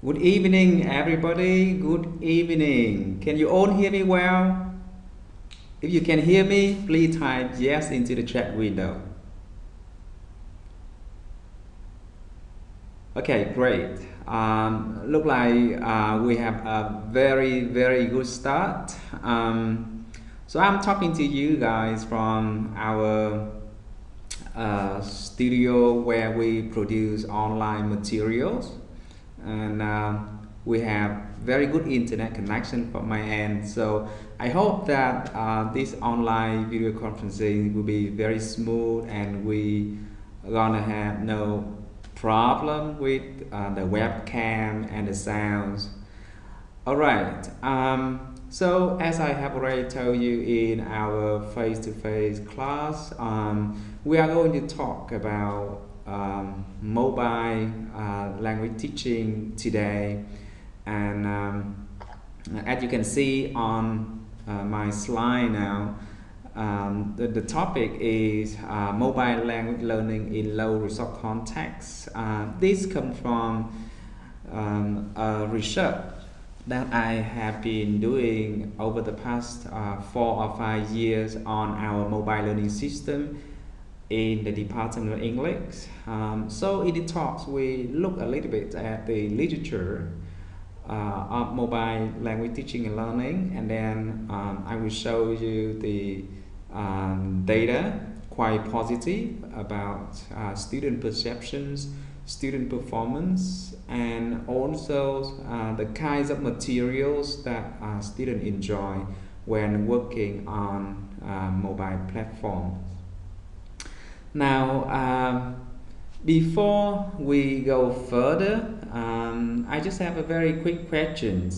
Good evening, everybody. Good evening. Can you all hear me well? If you can hear me, please type yes into the chat window. Okay, great. Look like we have a very good start. So I'm talking to you guys from our studio where we produce online materials, and we have very good internet connection from my end. So I hope that this online video conferencing will be very smooth, and we are gonna have no problem with the webcam and the sounds. All right. So as I have already told you in our face-to-face class, we are going to talk about mobile language teaching today, and as you can see on my slide now, the topic is mobile language learning in low resource contexts. This comes from research that I have been doing over the past 4 or 5 years on our mobile learning system in the Department of English. So in the talks, we look a little bit at the literature of mobile language teaching and learning, and then I will show you the data, quite positive about student perceptions, student performance, and also the kinds of materials that students enjoy when working on mobile platforms. Now, before we go further, I just have a very quick question.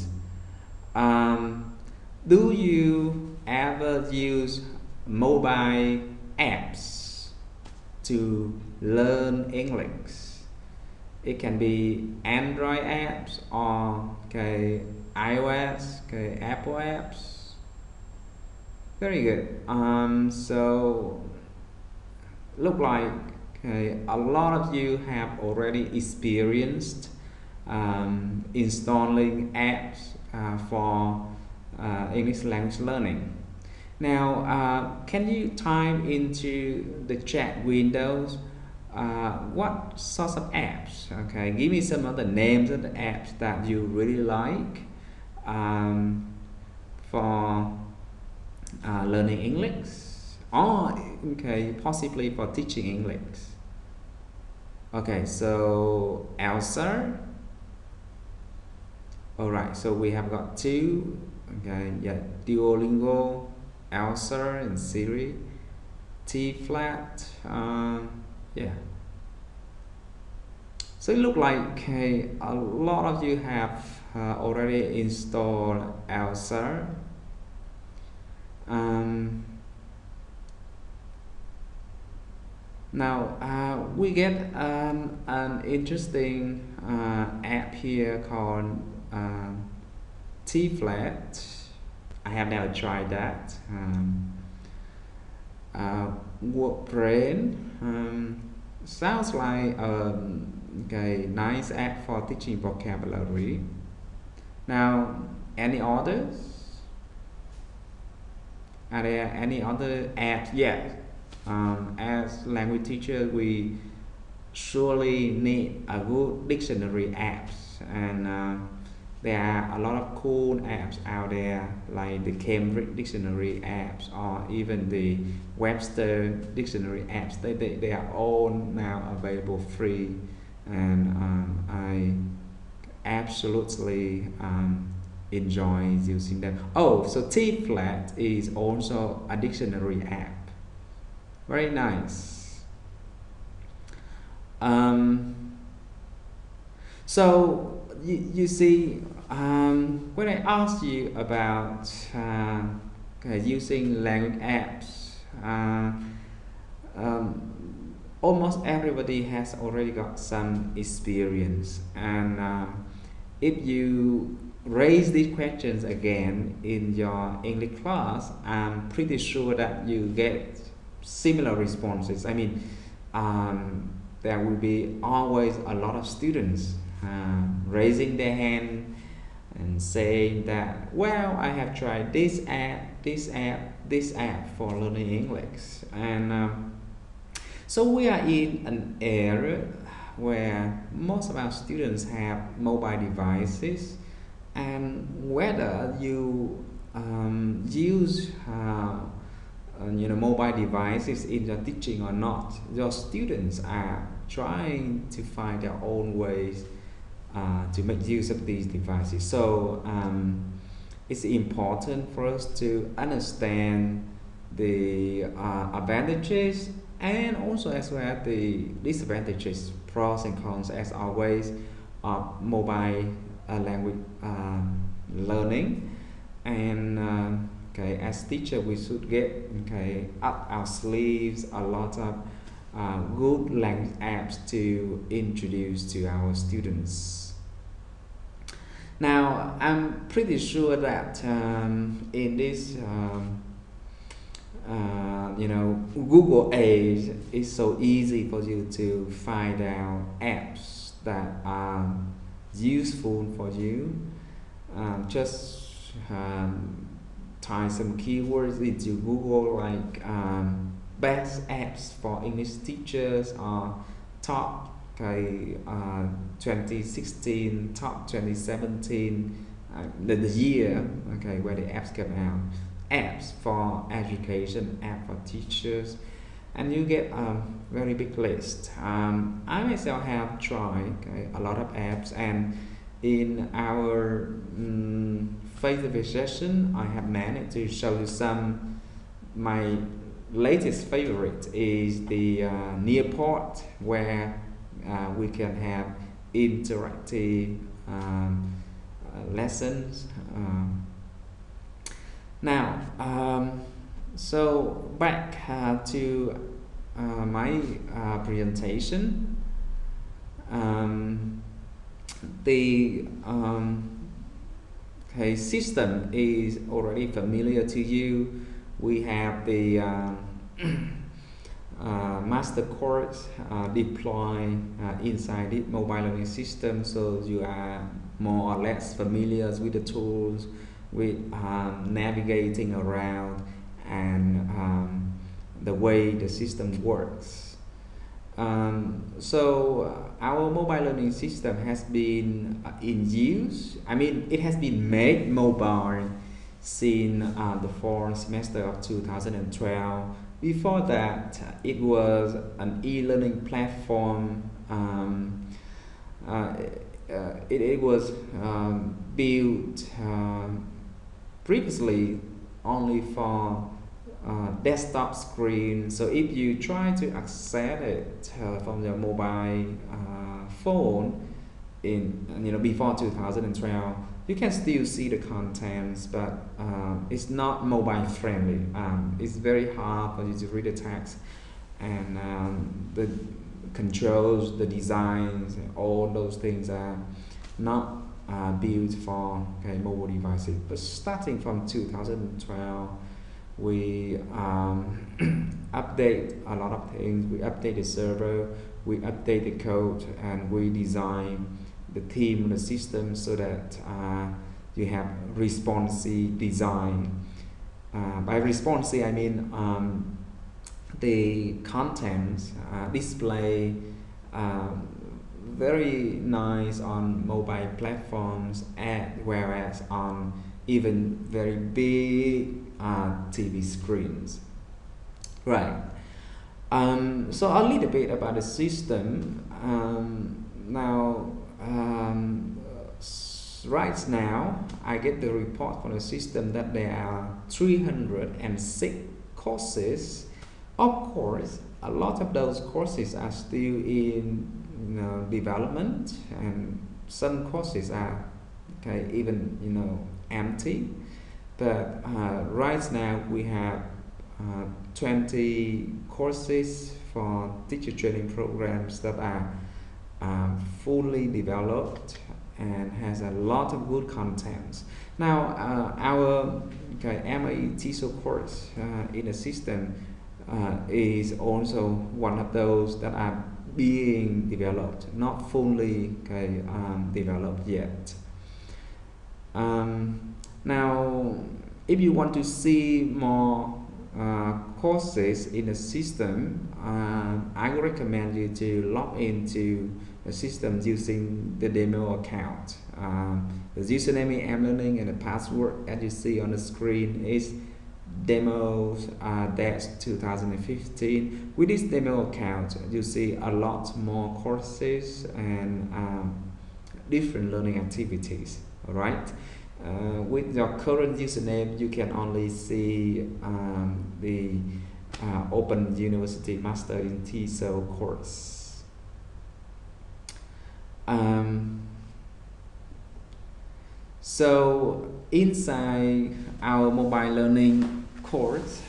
Do you ever use mobile apps to learn English? It can be Android apps or iOS, Apple apps. Very good. So look like a lot of you have already experienced installing apps for English language learning. Now, can you type into the chat windows what sorts of apps? Okay, give me some of the names of the apps that you really like for learning English, or possibly for teaching English. Okay, so Elsa. All right, so we have got two. Okay, yeah, Duolingo, Elsa, and Siri. T flat. Yeah. So it looks like a lot of you have already installed Elsa. Now we get an interesting app here called T flat. I have never tried that. WordBrain sounds like a nice app for teaching vocabulary. Now, any others? Are there any other apps? Yes. As language teachers, we surely need a good dictionary apps, and there are a lot of cool apps out there, like the Cambridge Dictionary apps or even the Webster Dictionary apps. They are all now available free, and I absolutely enjoy using them. Oh, so T-Flat is also a dictionary app. Very nice. So you see, when I asked you about using language apps, almost everybody has already got some experience, and if you raise these questions again in your English class, I'm pretty sure that you get similar responses. I mean, there will be always a lot of students raising their hand and saying that, well, I have tried this app for learning English. And so we are in an era where most of our students have mobile devices, and whether you use mobile devices in your teaching or not, your students are trying to find their own ways to make use of these devices. So it's important for us to understand the advantages and also as well as the disadvantages, pros and cons as always of mobile language learning. And okay, as teacher we should get up our sleeves a lot of good language apps to introduce to our students. Now I'm pretty sure that in this Google age, it's so easy for you to find out apps that are useful for you. Just type some keywords into Google like best apps for English teachers or top 2016, top 2017, the year where the apps came out. Apps for education, app for teachers, and you get a very big list. I myself have tried a lot of apps, and in our face-to-face session I have managed to show you some. My latest favorite is the Nearport, where we can have interactive lessons. Now, so back to my presentation. The system is already familiar to you. We have the master course deployed inside the mobile learning system, so you are more or less familiar with the tools, with navigating around, and the way the system works. So our mobile learning system has been in use. I mean, it has been made mobile since the fall semester of 2012. Before that, it was an e-learning platform. It was built previously only for desktop screen. So if you try to access it from your mobile phone in before 2012, you can still see the contents, but it's not mobile friendly. It's very hard for you to read the text, and the controls, the designs, all those things are not built for mobile devices. But starting from 2012, we update a lot of things. We update the server, we update the code, and we design the theme of the system so that you have responsive design. By responsive, I mean the contents display very nice on mobile platforms, whereas on even very big TV screens. Right. So a little bit about the system. Now, right now, I get the report from the system that there are 306 courses. Of course, a lot of those courses are still in development, and some courses are even empty. But right now we have 20 courses for teacher training programs that are fully developed and has a lot of good contents. Now our MA TESOL course in the system is also one of those that are being developed, not fully developed yet. Now, if you want to see more courses in the system, I would recommend you to log into the system using the demo account. The username I'm learning and the password as you see on the screen is demos-2015. With this demo account, you see a lot more courses and different learning activities. All right. With your current username, you can only see the Open University Master in TESOL course. So inside our mobile learning course,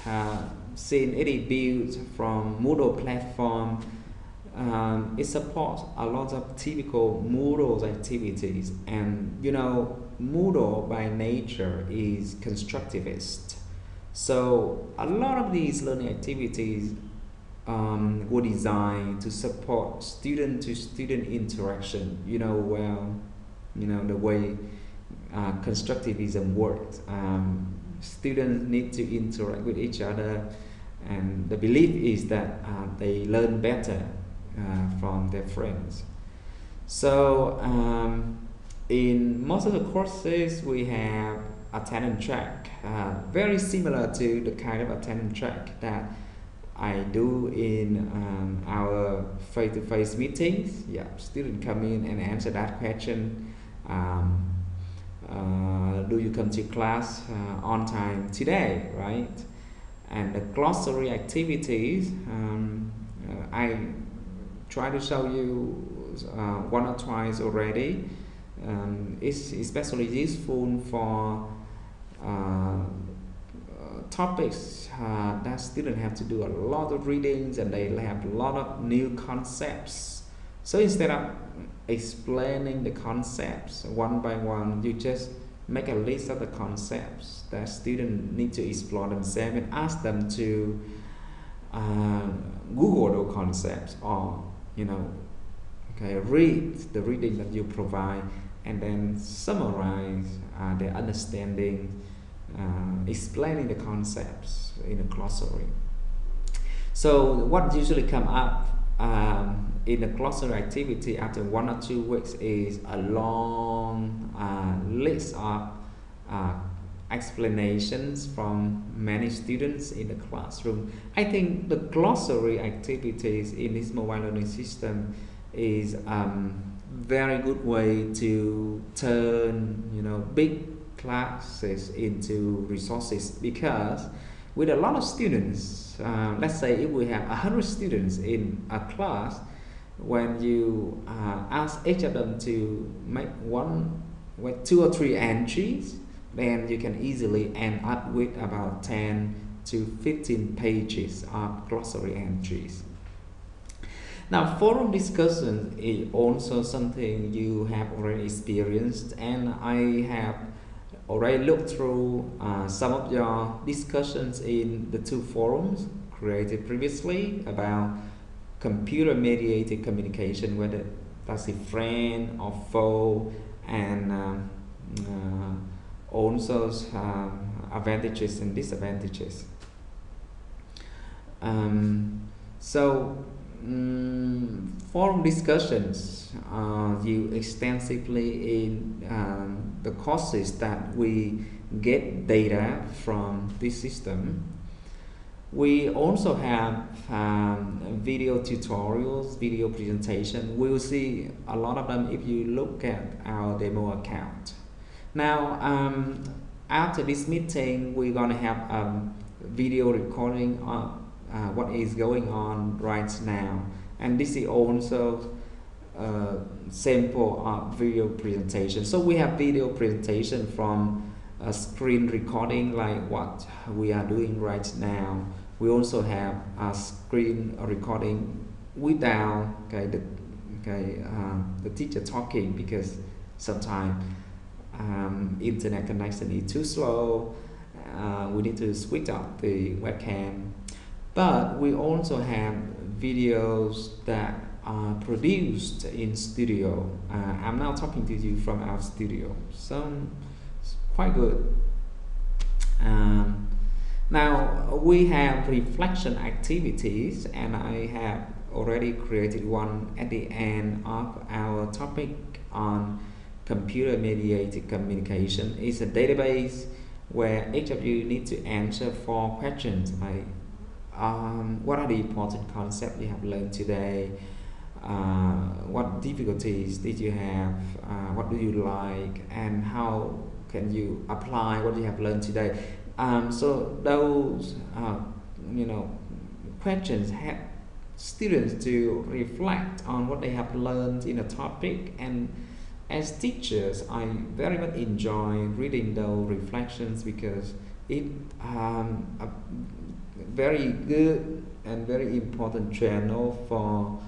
since it is built from Moodle platform, it supports a lot of typical Moodle activities, and you know Moodle by nature is constructivist, so a lot of these learning activities were designed to support student-to-student interaction. You know, well, you know the way constructivism works. Students need to interact with each other, and the belief is that they learn better from their friends. So in most of the courses we have attendance track, very similar to the kind of attendance track that I do in our face-to-face meetings. Yeah, students come in and answer that question. Do you come to class on time today, right? And the glossary activities, I try to show you one or twice already. It's especially useful for topics that students have to do a lot of readings and they have a lot of new concepts. So instead of explaining the concepts one by one, you just make a list of the concepts that students need to explore themselves and ask them to Google those concepts, or read the reading that you provide and then summarize their understanding, explaining the concepts in a glossary. So what usually come up in the glossary activity after 1 or 2 weeks is a long list of explanations from many students in the classroom. I think the glossary activities in this mobile learning system is very good way to turn big classes into resources, because with a lot of students, let's say if we have 100 students in a class, when you ask each of them to make 2 or 3 entries, then you can easily end up with about 10 to 15 pages of glossary entries. Now, forum discussion is also something you have already experienced, and I have already looked through some of your discussions in the 2 forums created previously about computer mediated communication, whether that's a friend or foe, and also advantages and disadvantages. Forum discussions used extensively in the courses that we get data from this system. We also have video tutorials, video presentation. We will see a lot of them if you look at our demo account. Now, after this meeting, we're gonna have a video recording of what is going on right now, and this is also sample of video presentation. So we have video presentation from a screen recording like what we are doing right now. We also have a screen recording without the teacher talking, because sometimes internet connection is too slow. We need to switch off the webcam. But we also have videos that produced in studio. I'm now talking to you from our studio, so it's quite good. Um, Now we have reflection activities, and I have already created one at the end of our topic on computer mediated communication. It's a database where each of you need to answer 4 questions like what are the important concepts you have learned today, what difficulties did you have, what do you like, and how can you apply what you have learned today. So those questions help students to reflect on what they have learned in a topic, and as teachers I very much enjoy reading those reflections because it a very good and very important channel for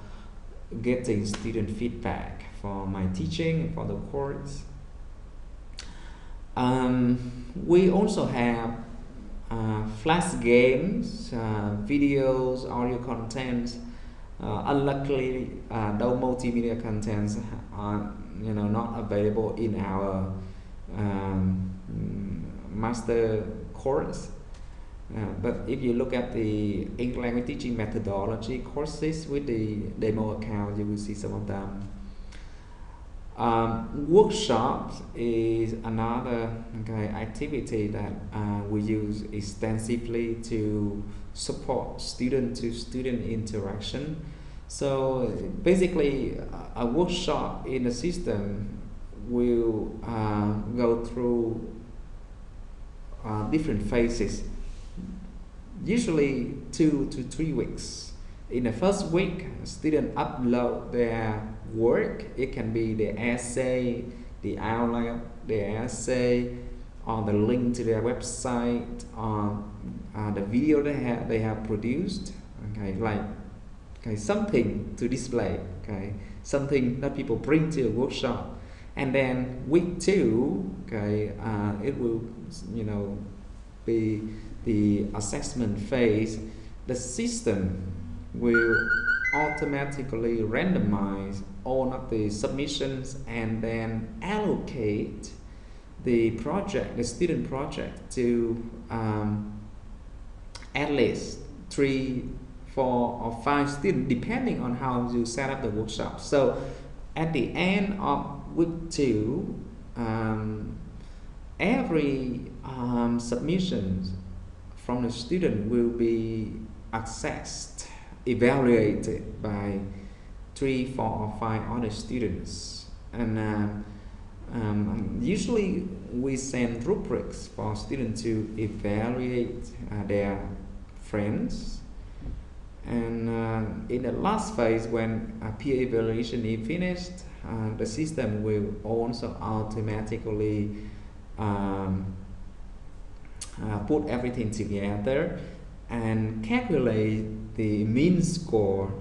getting student feedback for my teaching and for the course. We also have flash games, videos, audio contents. Unluckily, those multimedia contents are not available in our master course. But if you look at the English language teaching methodology courses with the demo account, you will see some of them. Workshops is another activity that we use extensively to support student to student interaction. So basically a workshop in the system will go through different phases, usually 2 to 3 weeks. In the first week, students upload their work. It can be the essay, the outline, the essay, or the link to their website, or the video they have produced. Something to display. Something that people bring to a workshop. And then week 2, it will be the assessment phase. The system will automatically randomize all of the submissions and then allocate the student project to at least 3, 4, or 5 students, depending on how you set up the workshop. So at the end of week 2, every submission from the student will be assessed, evaluated by 3, 4, or 5 other students, and usually we send rubrics for students to evaluate their friends. And in the last phase, when peer evaluation is finished, the system will also automatically put everything together and calculate the mean score,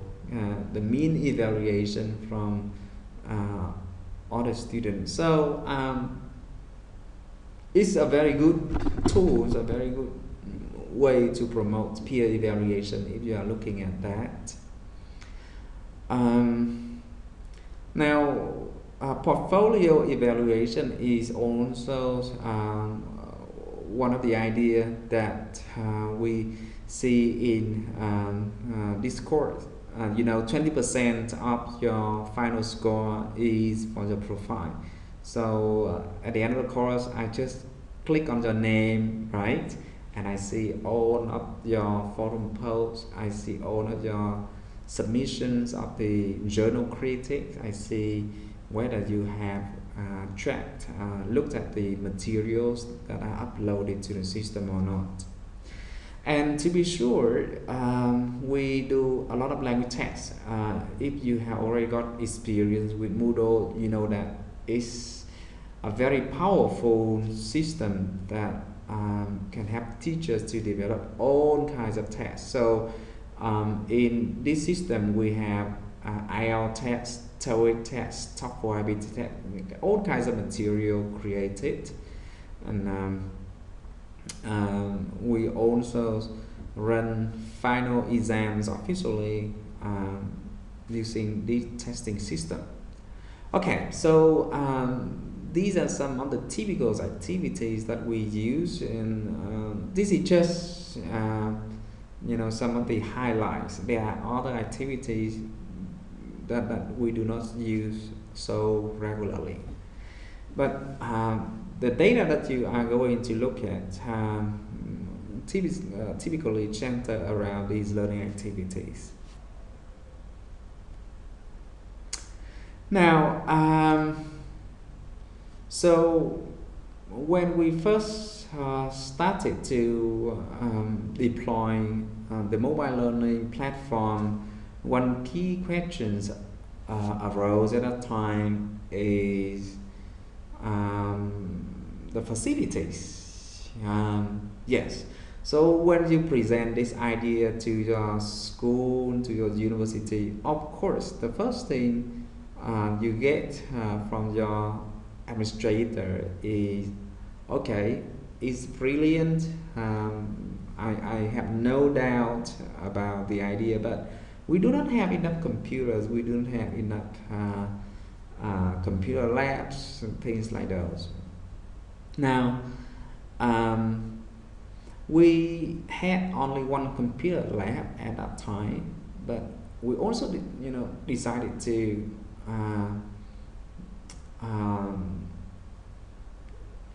the mean evaluation from other students. So it's a very good tool, it's a very good way to promote peer evaluation if you are looking at that. Now, portfolio evaluation is also one of the ideas that we see in this course. 20% of your final score is for your profile. So at the end of the course, I just click on your name, right? And I see all of your forum posts. I see all of your submissions of the journal critics. I see whether you have looked at the materials that are uploaded to the system or not. And to be sure, we do a lot of language tests. If you have already got experience with Moodle, you know that it's a very powerful system that can help teachers to develop all kinds of tests. So in this system, we have IELTS tests, TOEIC tests, TOEFL ability tests, all kinds of material created. And we also run final exams officially using this testing system. Okay, so these are some of the typical activities that we use, and this is just some of the highlights. There are other activities that we do not use so regularly, but the data that you are going to look at typically center around these learning activities. Now, so when we first started to deploy the mobile learning platform, one key questions arose at that time is the facilities. Yes. So when you present this idea to your school, to your university, of course, the first thing you get from your administrator is, okay, it's brilliant. I have no doubt about the idea, but we do not have enough computers. We don't have enough computer labs and things like those. Now, we had only one computer lab at that time, but we also decided to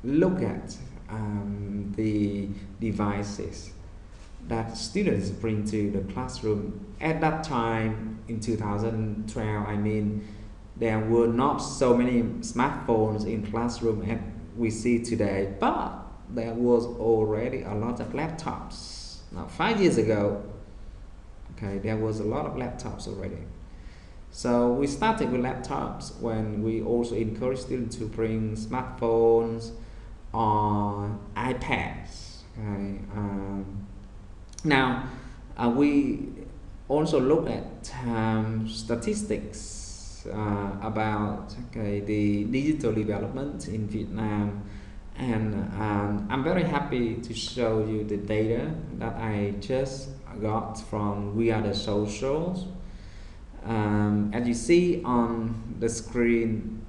look at the devices that students bring to the classroom. At that time in 2012, I mean, there were not so many smartphones in classroom as we see today, but there was already a lot of laptops. Now 5 years ago, okay, there was a lot of laptops already. So we started with laptops when we also encouraged students to bring smartphones or iPads. Okay? Now we also look at statistics about the digital development in Vietnam, and I'm very happy to show you the data that I just got from We Are the Socials. As you see on the screen,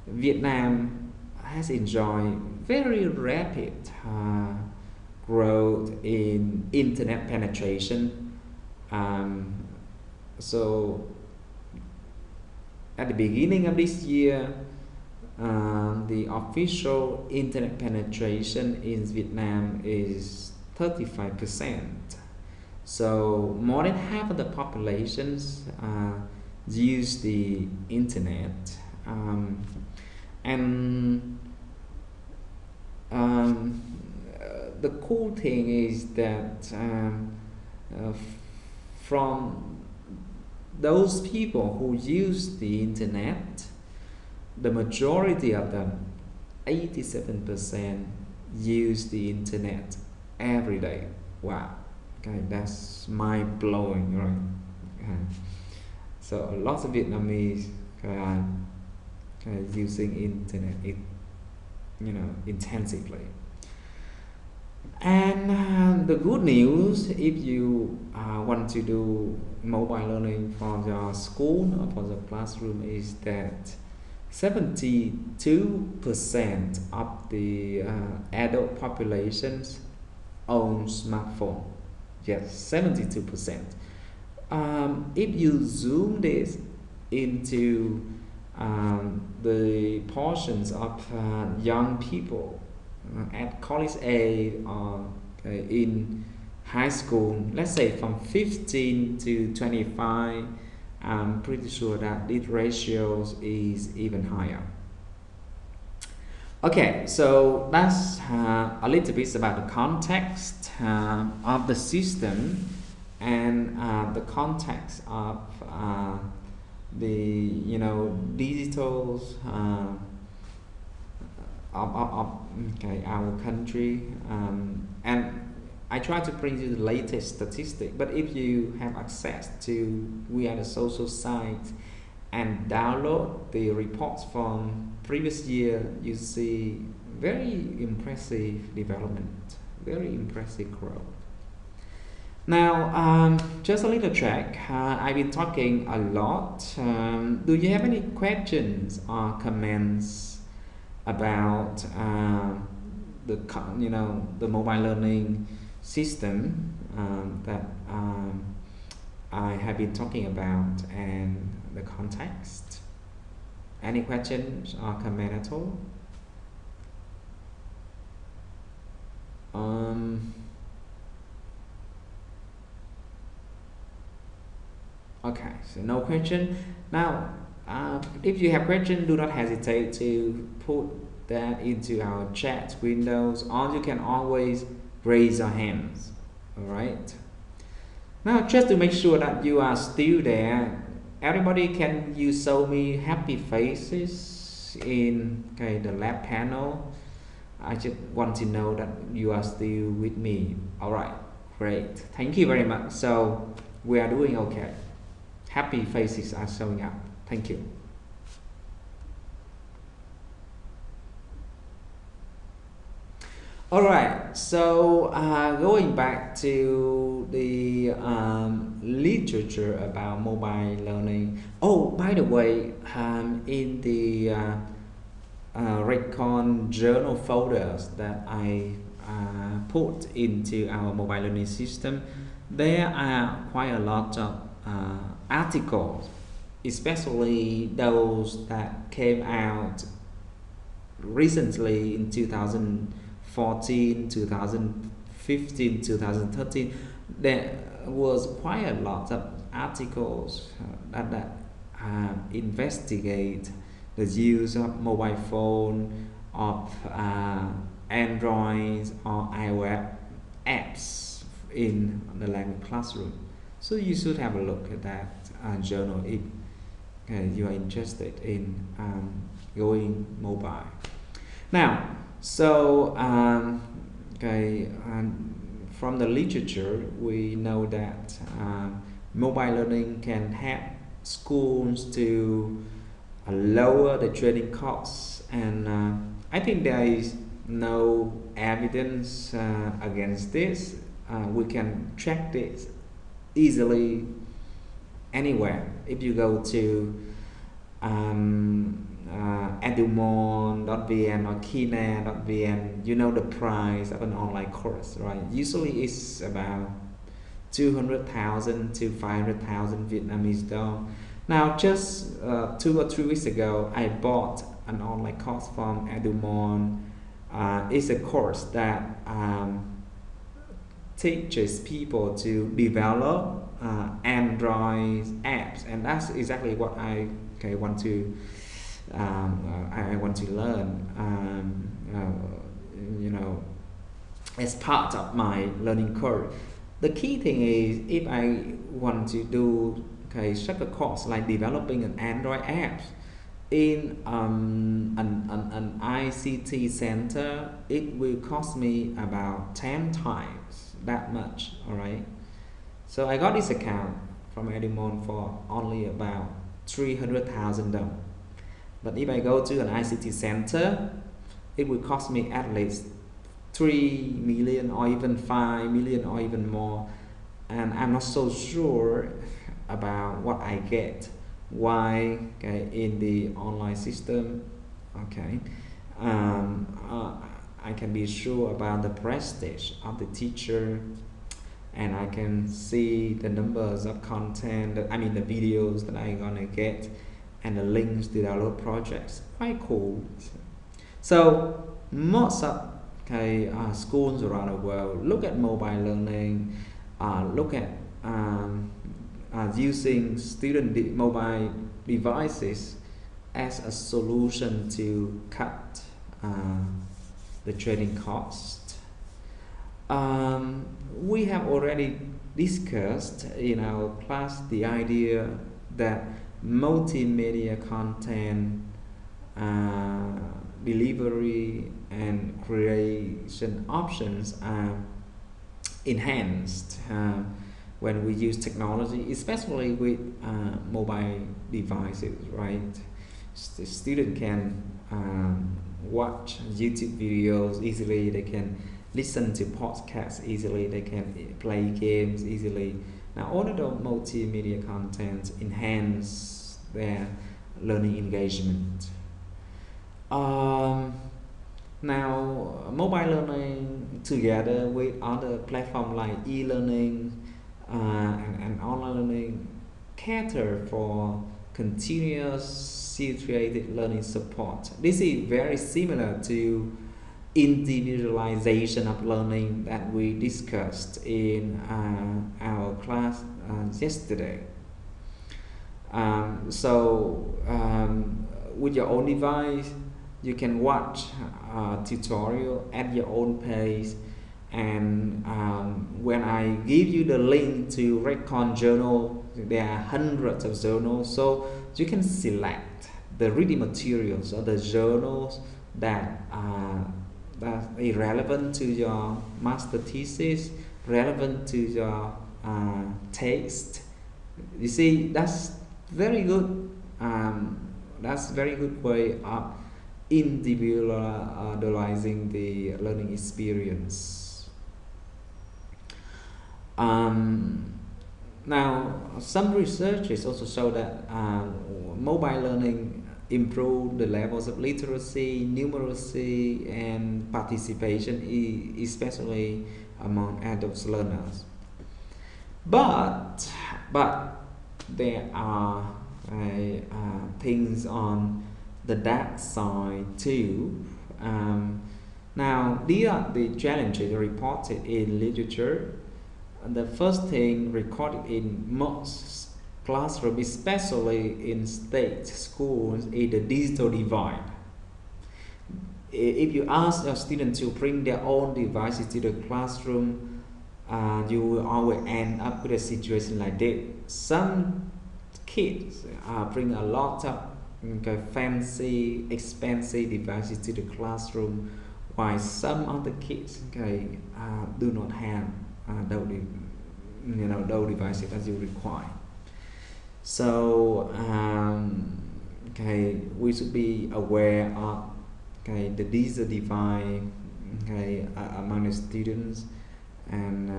Vietnam has enjoyed very rapid growth in internet penetration. So at the beginning of this year, the official internet penetration in Vietnam is 35%. So more than half of the populations use the internet, and the cool thing is that from those people who use the internet, the majority of them, 87%, use the internet every day. Wow. Okay, that's mind blowing, right? So lots of Vietnamese using internet, intensively. And the good news, if you want to do mobile learning for your school or for the classroom, is that 72% of the adult populations own smartphone. Yes, 72%. If you zoom this into the portions of young people at college age or in high school, let's say from 15 to 25, I'm pretty sure that this ratio is even higher. Okay, so that's a little bit about the context of the system and the context of the digital of our country, and I try to bring you the latest statistic. But if you have access to We Are the Social site and download the reports from previous year, you see very impressive development, very impressive growth. Now, just a little check. I've been talking a lot. Do you have any questions or comments about the mobile learning system that I have been talking about and the context? Any questions or comment at all? Um, okay, so no question. Now, if you have question, do not hesitate to put that into our chat windows, or you can always raise your hands. All right. Now, just to make sure that you are still there, everybody, can you show me happy faces in the lab panel? I just want to know that you are still with me. All right, great. Thank you very much. So we are doing okay. Happy faces are showing up. Thank you. All right, so going back to the literature about mobile learning. Oh, by the way, in the Recon journal folders that I put into our mobile learning system, there are quite a lot of articles, especially those that came out recently in 2014, 2015, 2013. There was quite a lot of articles that investigate the use of mobile phone, of Android or iOS apps in the language classroom. So you should have a look at that journal if you are interested in going mobile. Now, so from the literature, we know that mobile learning can help schools to lower the training costs, and I think there is no evidence against this. We can check this easily anywhere. If you go to edumon.vn or kina.vn, you know the price of an online course, right? Usually it's about 200,000 to 500,000 Vietnamese dollars. Now, just 2 or 3 weeks ago, I bought an online course from Edumon. It's a course that teaches people to develop Android apps, and that's exactly what I want to I want to learn. As part of my learning curve. The key thing is, if I want to do such a course like developing an Android app in an ICT center, it will cost me about 10 times that much. All right, so I got this account from Edumon for only about 300,000 dollars. But if I go to an ICT center, it will cost me at least 3 million or even 5 million or even more, and I'm not so sure about what I get. Why? In the online system, okay, I can be sure about the prestige of the teacher, and I can see the numbers of content, I mean the videos that I'm gonna get, and the links to download projects. Quite cool. So most of schools around the world look at mobile learning, look at using student mobile devices as a solution to cut the training cost. We have already discussed in our class the idea that multimedia content delivery and creation options are enhanced when we use technology, especially with mobile devices, right? The student can watch YouTube videos easily. They can listen to podcasts easily, they can play games easily. Now all of the multimedia content enhance their learning engagement. Um, Now mobile learning together with other platforms like e-learning and online learning cater for continuous situated learning support. This is very similar to individualization of learning that we discussed in our class yesterday. With your own device, you can watch a tutorial at your own pace. And when I give you the link to Recon journal, there are hundreds of journals, so you can select the reading materials or the journals that is relevant to your master thesis, relevant to your taste. You see, that's very good. That's very good way of individualizing the learning experience. Now, some researchers also show that mobile learning improve the levels of literacy, numeracy, and participation, especially among adult learners. But there are things on the dark side too. Now these are the challenges reported in literature. The first thing recorded in most classrooms, especially in state schools, is the digital divide. If you ask your students to bring their own devices to the classroom, you will always end up with a situation like this. Some kids bring a lot of fancy, expensive devices to the classroom, while some of the kids do not have those devices as you require. So we should be aware of the digital divide among the students, and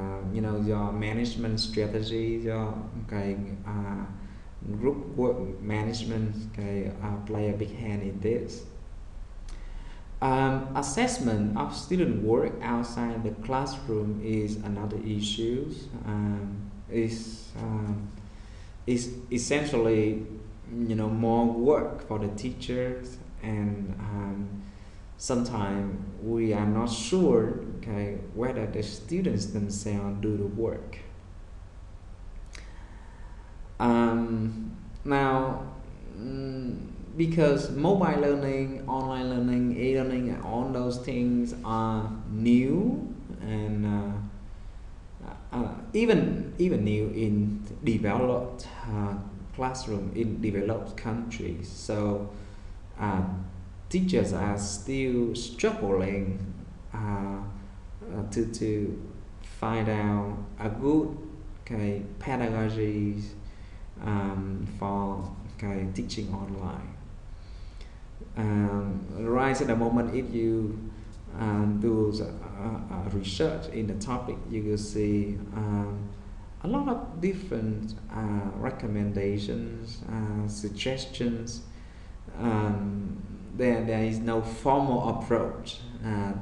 your management strategy, your group work management play a big hand in this. Assessment of student work outside the classroom is another issue. Is essentially more work for the teachers, and sometimes we are not sure whether the students themselves do the work. Now, because mobile learning, online learning, e-learning, and all those things are new, and even new in developed classroom in developed countries. So teachers are still struggling to find out a good pedagogies for teaching online. Right at the moment, if you do research in the topic, you will see a lot of different recommendations, suggestions. There is no formal approach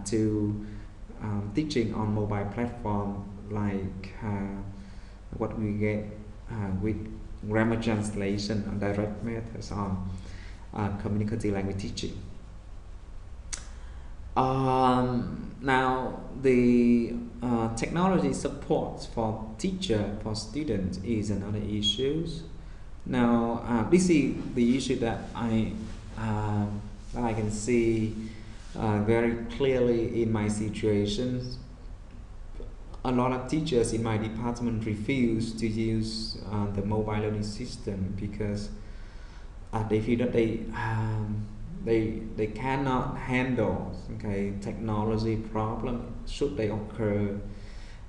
to teaching on mobile platform like what we get with grammar translation or direct methods on communicative language teaching. Now the technology support for teacher for students is another issue. Now this is the issue that I can see very clearly in my situations. A lot of teachers in my department refuse to use the mobile learning system because they feel that they cannot handle technology problem should they occur,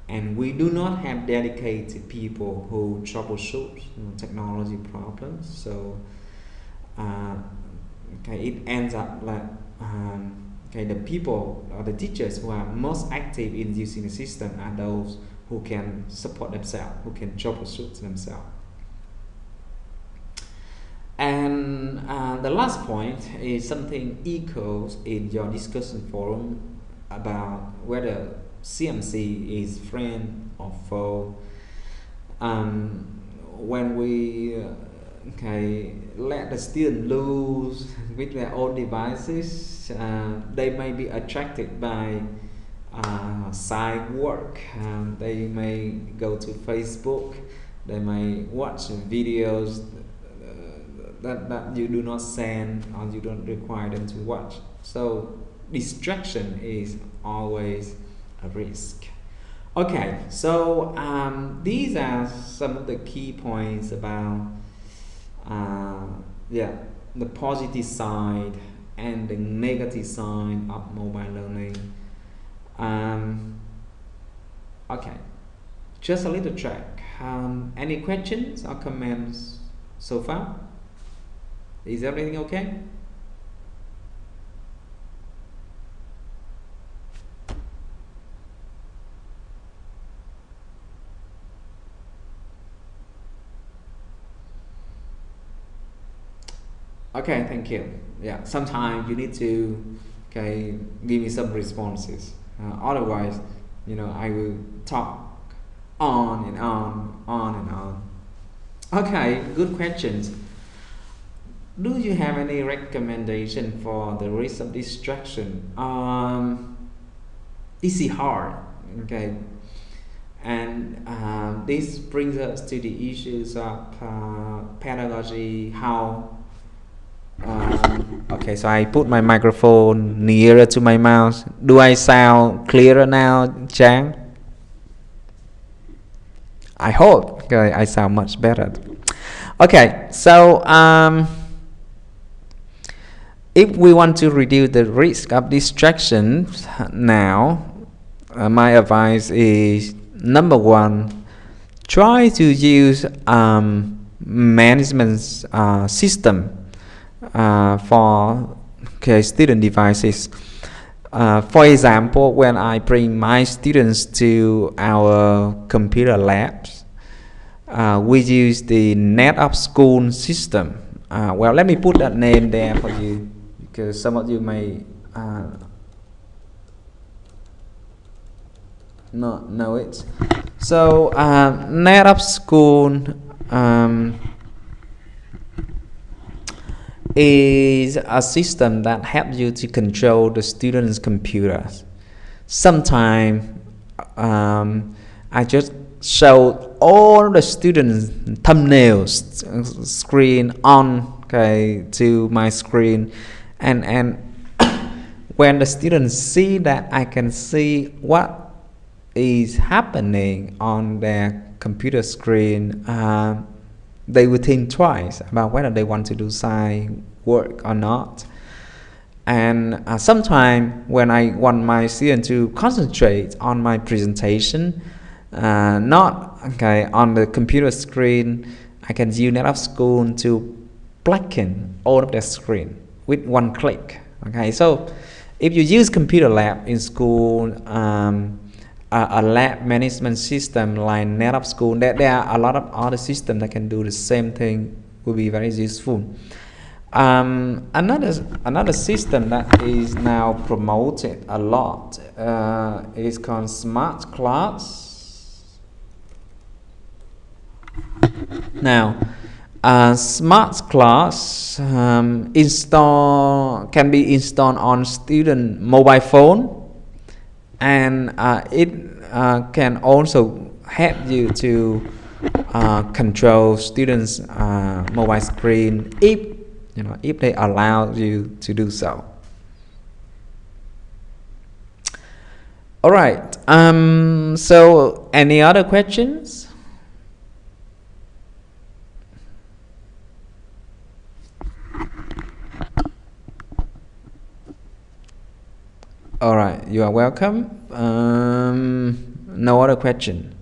and we do not have dedicated people who troubleshoot technology problems. So it ends up like okay, the people or the teachers who are most active in using the system are those who can support themselves, who can troubleshoot themselves. And the last point is something echoes in your discussion forum about whether CMC is friend or foe. When we okay, let the student loose with their own devices, they may be attracted by side work. They may go to Facebook, they may watch videos that you do not send or you don't require them to watch. So distraction is always a risk. Okay, so these are some of the key points about the positive side and the negative side of mobile learning. Okay, just a little track. Any questions or comments so far? Is everything okay? Okay, thank you. Yeah, sometimes you need to give me some responses. Otherwise, I will talk on and on and on. Okay, good questions. Do you have any recommendation for the risk of distraction? This is hard, okay, and this brings us to the issues of pedagogy. How? Okay, so I put my microphone nearer to my mouth. Do I sound clearer now, Chang? I hope I sound much better. Okay, so if we want to reduce the risk of distraction now, my advice is number one, try to use management system for student devices. For example, when I bring my students to our computer labs, we use the Net of School system. Well, let me put that name there for you, because some of you may not know it. So Net of School is a system that helps you to control the students' computers. Sometimes I just show all the students' thumbnails screen on to my screen, and when the students see that, I can see what is happening on their computer screen. They will think twice about whether they want to do side work or not. And sometimes when I want my student to concentrate on my presentation, not on the computer screen, I can use Net of School to blacken all of the screen with one click. Okay, so if you use computer lab in school, a lab management system like Net of School, there are a lot of other systems that can do the same thing, will be very useful. Another system that is now promoted a lot is called Smart Class. Now, Smart Class can be installed on student mobile phone, and it can also help you to control students' mobile screen if they allow you to do so. All right. So any other questions? All right, you are welcome. No other question.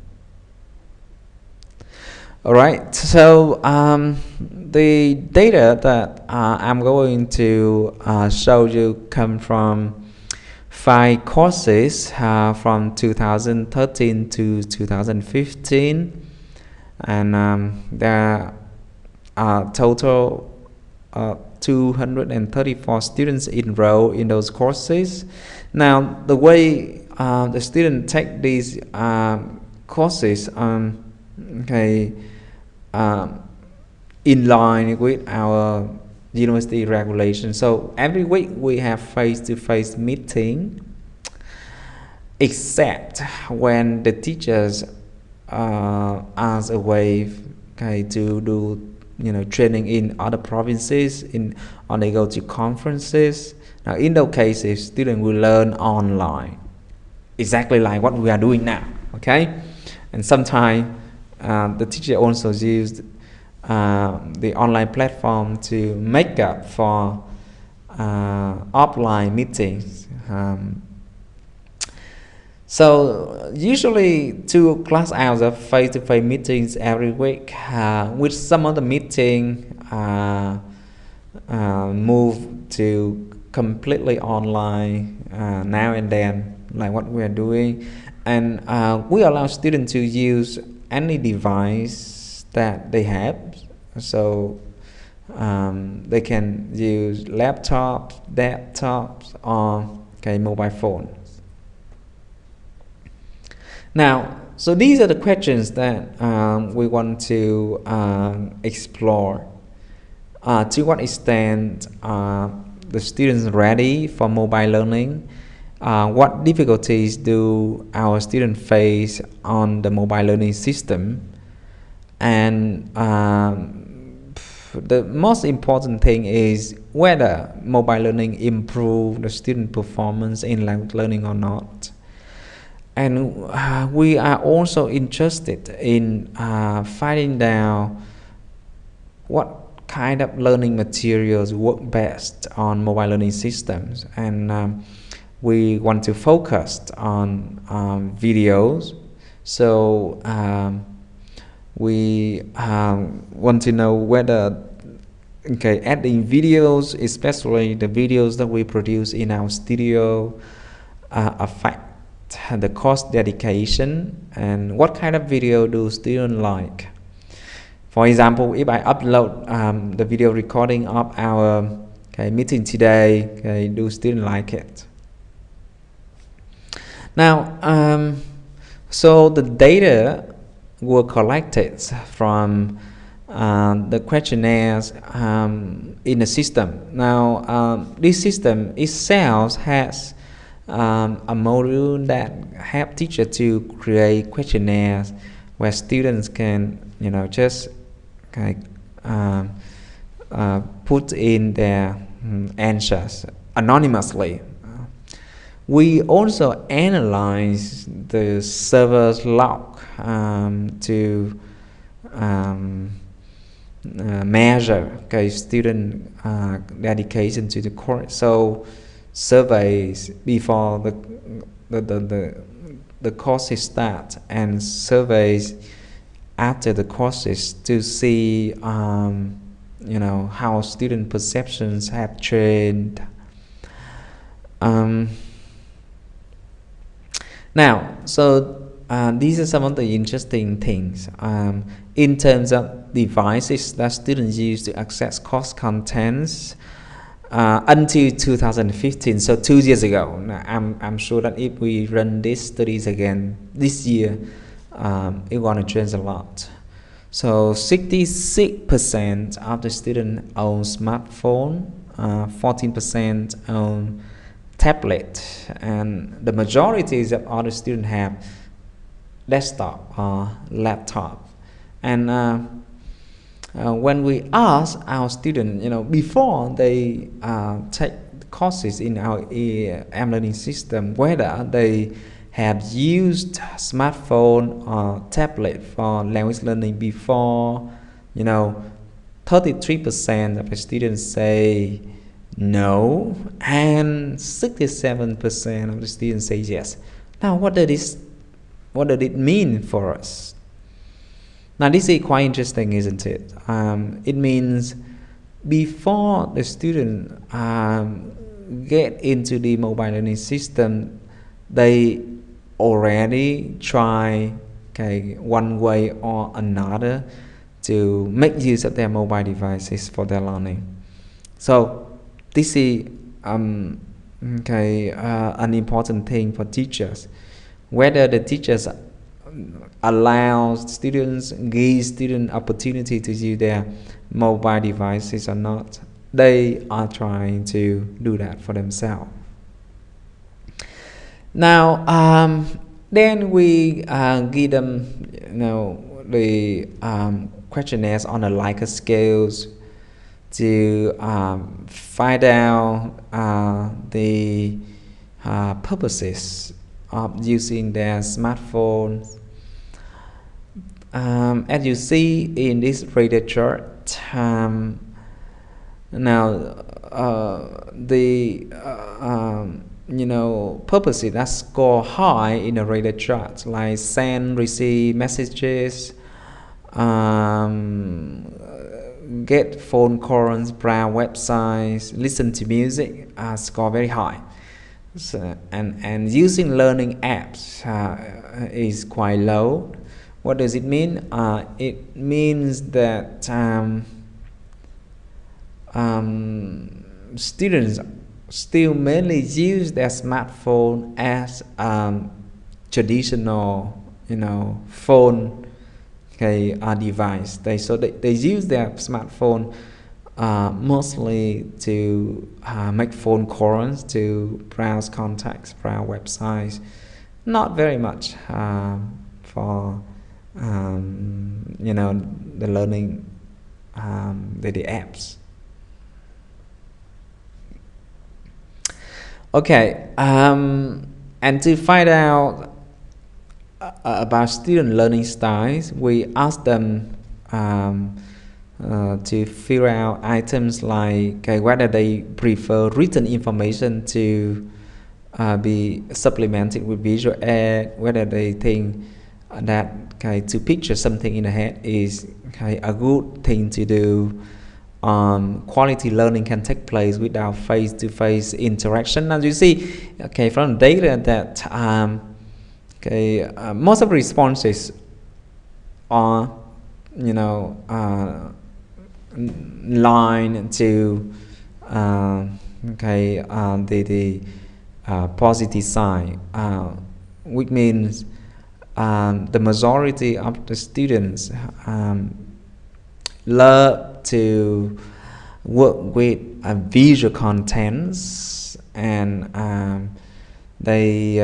All right, so the data that I'm going to show you come from 5 courses from 2013 to 2015, and there are total 234 students enrolled in those courses. Now, the way the students take these courses, in line with our university regulation. So every week we have face-to-face meeting, except when the teachers are away, to do training in other provinces, or they go to conferences. Now, in those cases, students will learn online, exactly like what we are doing now. And sometimes the teacher also used the online platform to make up for offline meetings. So usually 2 class hours of face-to-face meetings every week, with some of the meeting move to completely online now and then, like what we are doing. And we allow students to use any device that they have. So they can use laptops, desktops, or mobile phones. Now, so these are the questions that we want to explore. To what extent the students ready for mobile learning? What difficulties do our students face on the mobile learning system? And the most important thing is whether mobile learning improve the student performance in language learning or not. And we are also interested in finding out what kind of learning materials work best on mobile learning systems. And we want to focus on videos. So we want to know whether adding videos, especially the videos that we produce in our studio, affect the course dedication, and what kind of video do students like. For example, if I upload the video recording of our meeting today, do students like it? Now, so the data were collected from the questionnaires in the system. Now, this system itself has a module that help teacher to create questionnaires where students can just put in their answers anonymously. We also analyze the server's log to measure student dedication to the course. So surveys before the courses start, and surveys after the courses to see how student perceptions have changed. Now, so these are some of the interesting things in terms of devices that students use to access course contents. Until 2015, so 2 years ago. Now, I'm sure that if we run these studies again this year, it's going to change a lot. So 66% of the students own smartphone, 14% own tablet, and the majority of all the students have desktop or laptop. And when we ask our students, before they take courses in our learning system, whether they have used smartphone or tablet for language learning before, 33% of the students say no, and 67% of the students say yes. Now, what does it mean for us? Now, this is quite interesting, isn't it? It means before the student get into the mobile learning system, they already try, okay, one way or another to make use of their mobile devices for their learning. So this is an important thing for teachers. Whether the teachers allow students, give students opportunity to use their mobile devices or not, they are trying to do that for themselves. Now, then we give them, the questionnaires on a Likert scales to find out the purposes of using their smartphones. As you see in this radar chart, now the purposes that score high in the radar chart, like send, receive messages, get phone calls, browse websites, listen to music, score very high. So, and using learning apps is quite low. What does it mean? It means that students still mainly use their smartphone as traditional, phone, device. They use their smartphone mostly to make phone calls, to browse contacts, browse websites. Not very much for the learning, the apps. Okay, and to find out about student learning styles, we ask them to fill out items like whether they prefer written information to be supplemented with visual aid, whether they think that to picture something in the head is a good thing to do. Quality learning can take place without face-to-face interaction. As you see, from the data that most of the responses are, line to the positive side, which means the majority of the students love to work with visual contents, and they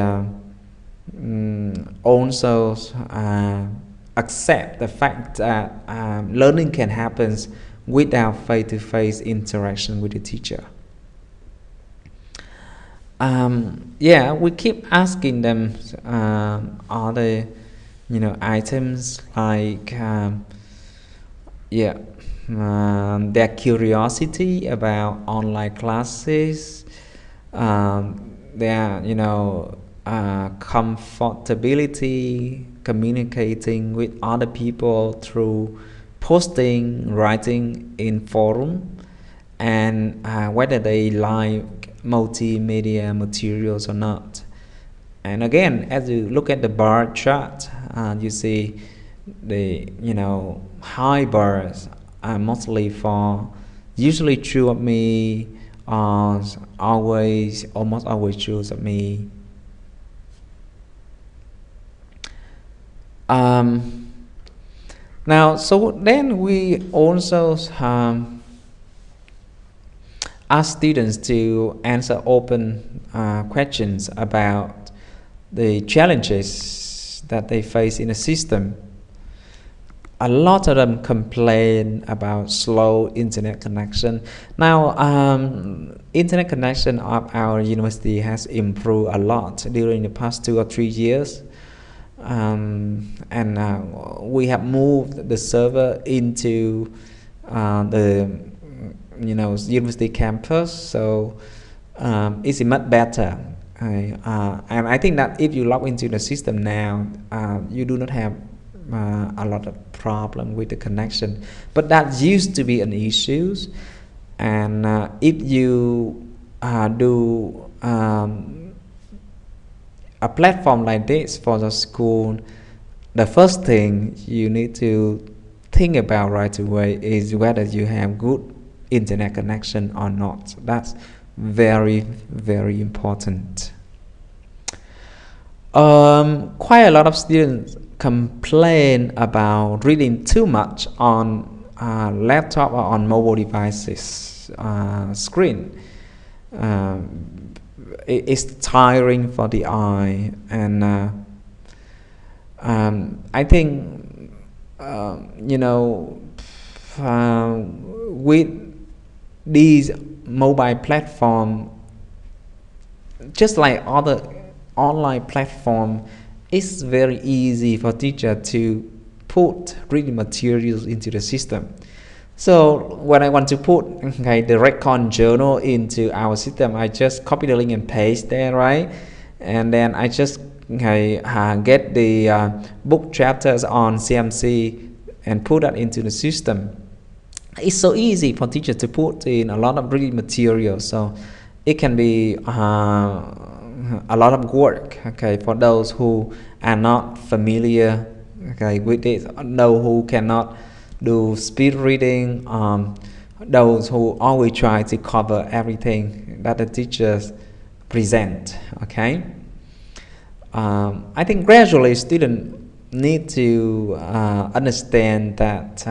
also accept the fact that learning can happen without face-to-face interaction with the teacher. We keep asking them other items like their curiosity about online classes, their comfortability communicating with other people through posting, writing in forum, and whether they like multimedia materials or not. And again, as you look at the bar chart, you see the high bars are mostly for usually true of me, almost always true of me. Now, so then we also ask students to answer open questions about the challenges that they face in the system. A lot of them complain about slow internet connection. Now, internet connection of our university has improved a lot during the past 2 or 3 years. And we have moved the server into the university campus, so it's much better. And I think that if you log into the system now, you do not have a lot of problem with the connection, but that used to be an issue. And if you do a platform like this for the school, the first thing you need to think about right away is whether you have good internet connection or not. That's very, very important. Quite a lot of students complain about reading too much on laptop or on mobile devices screen. It's tiring for the eye, and I think with these mobile platform, just like other online platform, it's very easy for teacher to put reading materials into the system. So when I want to put the record journal into our system, I just copy the link and paste there, right? And then I just get the book chapters on CMC and put that into the system. It's so easy for teachers to put in a lot of reading material, so it can be a lot of work, for those who are not familiar, with it, those who cannot do speed reading, those who always try to cover everything that the teachers present. I think gradually students need to understand that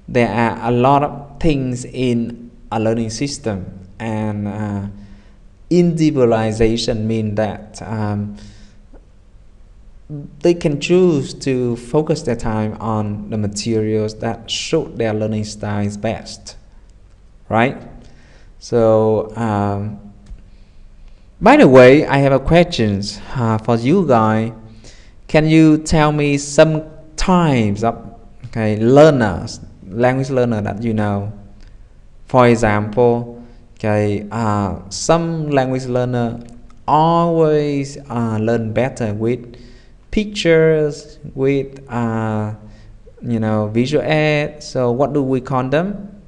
there are a lot of things in a learning system, and individualization means that they can choose to focus their time on the materials that suit their learning styles best, right? So by the way, I have a question for you guys. Can you tell me some types of learners, language learner that you know? For example, some language learner always learn better with pictures, with visual aid. So what do we call them?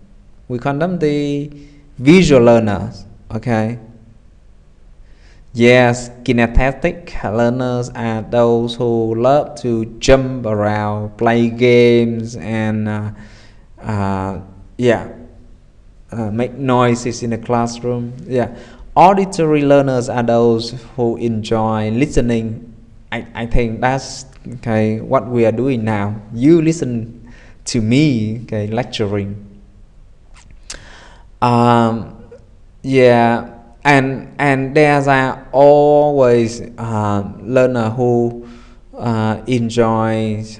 We call them the visual learners. Yes, kinesthetic learners are those who love to jump around, play games, and make noises in the classroom. Auditory learners are those who enjoy listening. I think that's what we are doing now. You listen to me, lecturing. And there's always learner who enjoys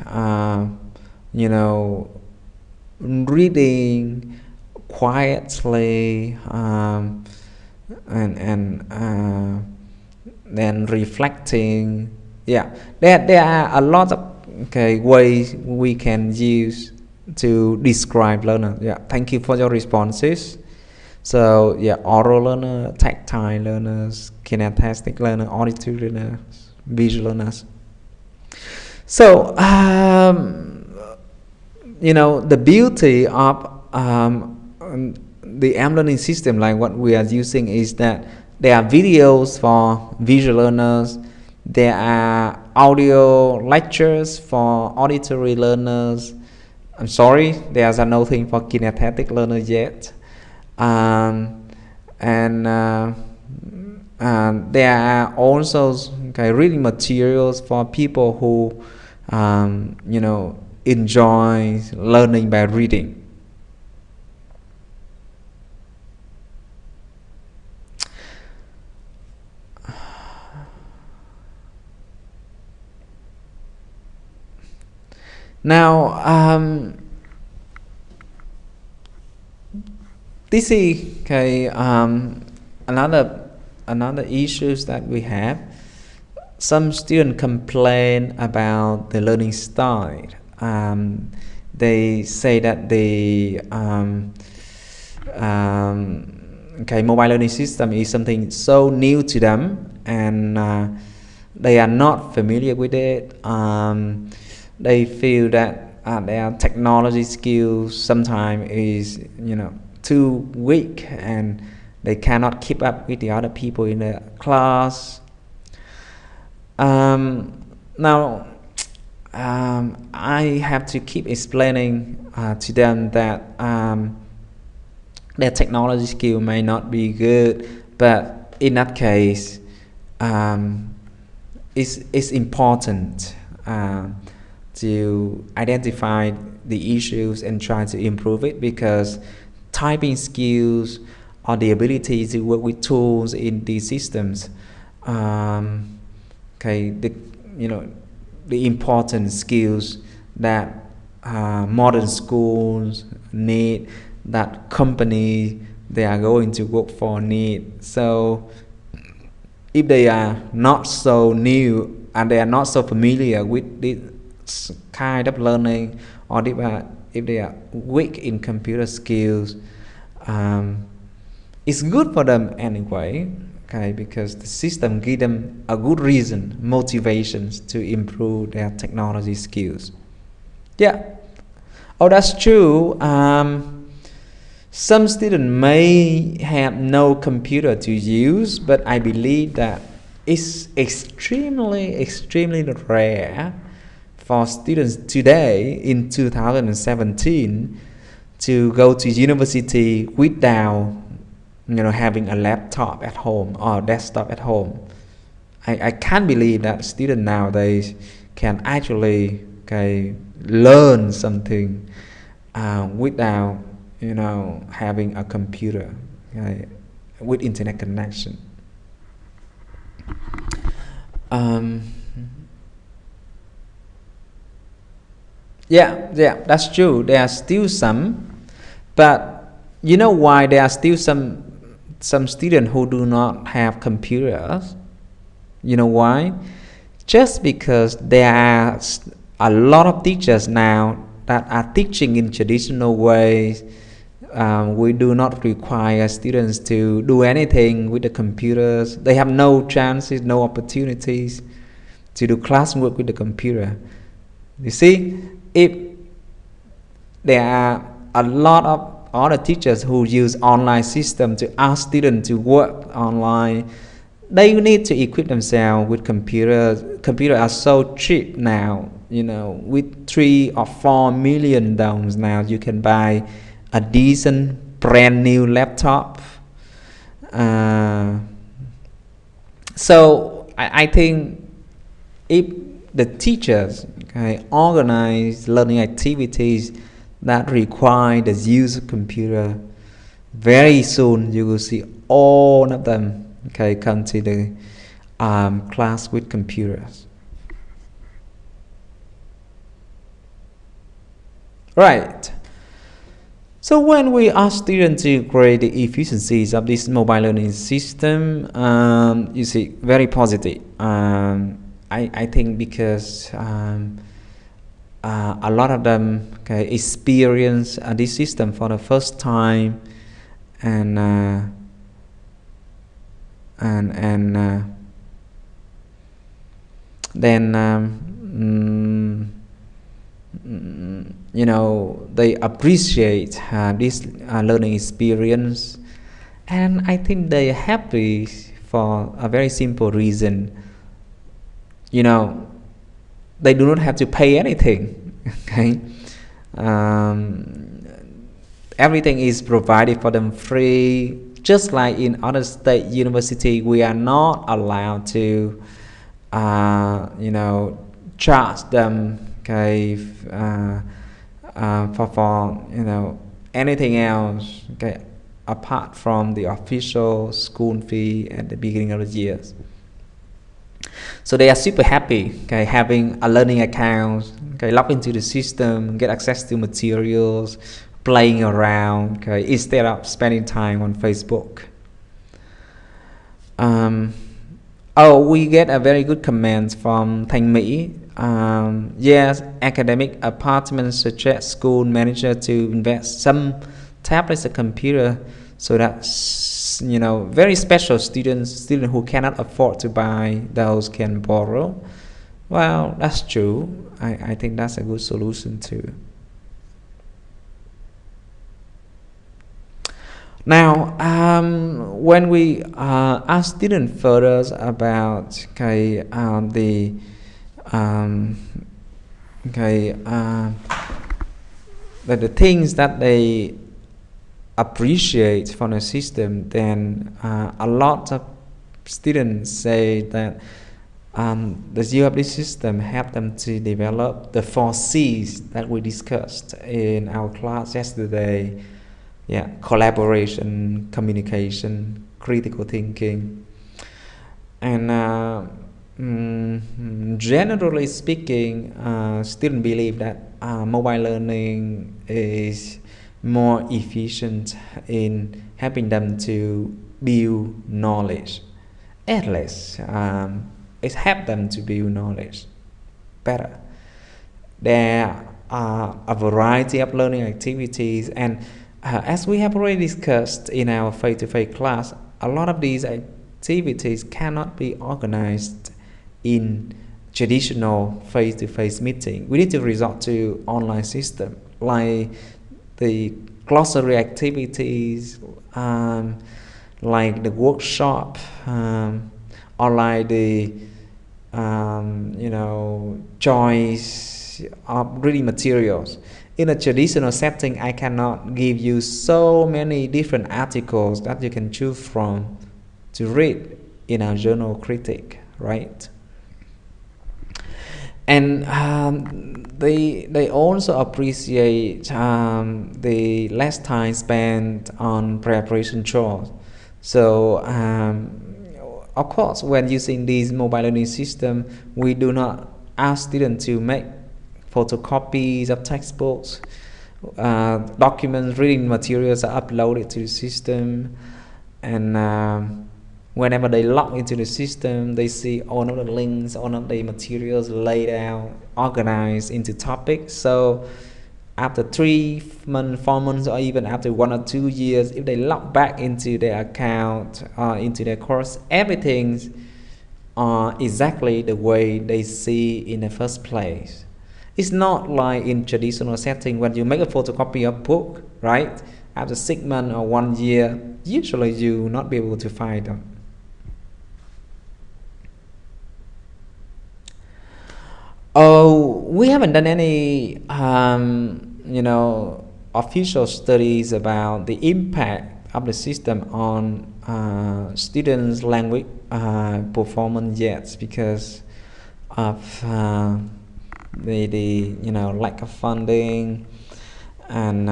reading quietly, and then reflecting. There are a lot of ways we can use to describe learner. Thank you for your responses. So oral learner, tactile learners, kinesthetic learner, auditory learners, visual learners. So the beauty of the learning system like what we are using is that there are videos for visual learners, there are audio lectures for auditory learners. I'm sorry, there's nothing for kinesthetic learners yet. And there are also reading materials for people who enjoy learning by reading. Now this is another issues that we have. Some students complain about the learning style. They say that the mobile learning system is something so new to them, and they are not familiar with it. They feel that their technology skills sometimes is too weak, and They cannot keep up with the other people in the class. Now, I have to keep explaining to them that their technology skill may not be good, but in that case, it's important to identify the issues and try to improve it, because typing skills or the ability to work with tools in these systems, the the important skills that modern schools need, that company they are going to work for need. So if they are not so new and they are not so familiar with this kind of learning, or if they are weak in computer skills, it's good for them anyway, because the system give them a good reason, motivations to improve their technology skills. Yeah. Oh, that's true. Some students may have no computer to use, but I believe that it's extremely rare for students today in 2017 to go to university without having a laptop at home or desktop at home. I can't believe that students nowadays can actually learn something without having a computer with internet connection. Yeah, that's true. There are still some, but you know why there are still some students who do not have computers? You know why? Just because there are a lot of teachers now that are teaching in traditional ways. We do not require students to do anything with the computers. They have no chances, no opportunities to do classwork with the computer. You see, if there are a lot of other teachers who use online system to ask students to work online, they need to equip themselves with computers. Computers are so cheap now. With $3 or $4 million now, you can buy a decent brand new laptop. So I think if the teachers organize learning activities that require the use of computer, very soon you will see all of them come to the class with computers. Right. So when we ask students to grade the efficiencies of this mobile learning system, you see, very positive. I think because a lot of them experience this system for the first time, and then they appreciate this learning experience, and I think they are happy for a very simple reason. They do not have to pay anything. Everything is provided for them free. Just like in other state university, we are not allowed to charge them for anything else apart from the official school fee at the beginning of the year. So they are super happy having a learning account, log into the system, get access to materials, playing around instead of spending time on Facebook. We get a very good comment from Thanh Mỹ. Yes, academic apartments suggest school manager to invest some tablets and computer so that very special students who cannot afford to buy those can borrow. Well, that's true. I think that's a good solution too. Now, when we ask students further about the um, the things that they appreciate from the system, then a lot of students say that the GOFD system helped them to develop the 4 C's that we discussed in our class yesterday. Yeah, collaboration, communication, critical thinking. And generally speaking, students believe that mobile learning is more efficient in helping them to build knowledge. At least it helps them to build knowledge better. There are a variety of learning activities, and as we have already discussed in our face-to-face class, a lot of these activities cannot be organized in traditional face-to-face meeting. We need to resort to online system, like the glossary activities, like the workshop, or like the choice of reading materials. In a traditional setting, I cannot give you so many different articles that you can choose from to read in our journal critic, right? And they also appreciate the less time spent on preparation chores. So of course, when using this mobile learning system, we do not ask students to make photocopies of textbooks. Documents, reading materials are uploaded to the system, and whenever they log into the system, they see all of the links, all of the materials laid out, organized into topics. So after 3 months, 4 months, or even after 1 or 2 years, if they log back into their account, into their course, everything's exactly the way they see in the first place. It's not like in traditional setting when you make a photocopy of book, right? After 6 months or 1 year, usually you will not be able to find them. Oh, we haven't done any, official studies about the impact of the system on students' language performance yet, because of the lack of funding, and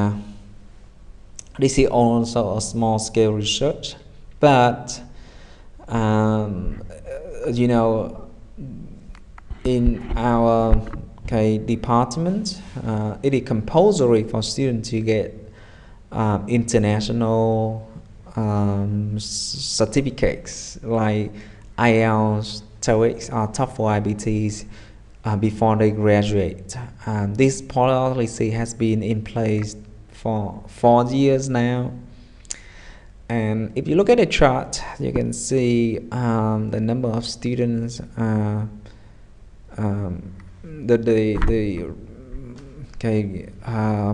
this is also a small scale research, but in our department, it is compulsory for students to get international certificates like IELTS, TOEIC, or TOEFL IBTs before they graduate. This policy has been in place for 4 years now. And if you look at the chart, you can see the number of students,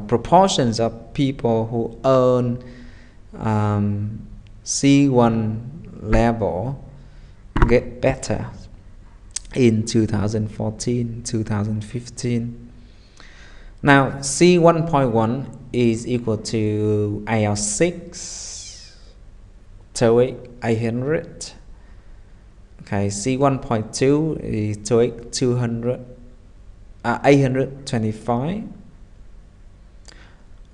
proportions of people who earn C1 level get better in 2014, 2015. Now C1.1 is equal to IELTS 6, TOEIC 800. C1.2 is TOEIC 825,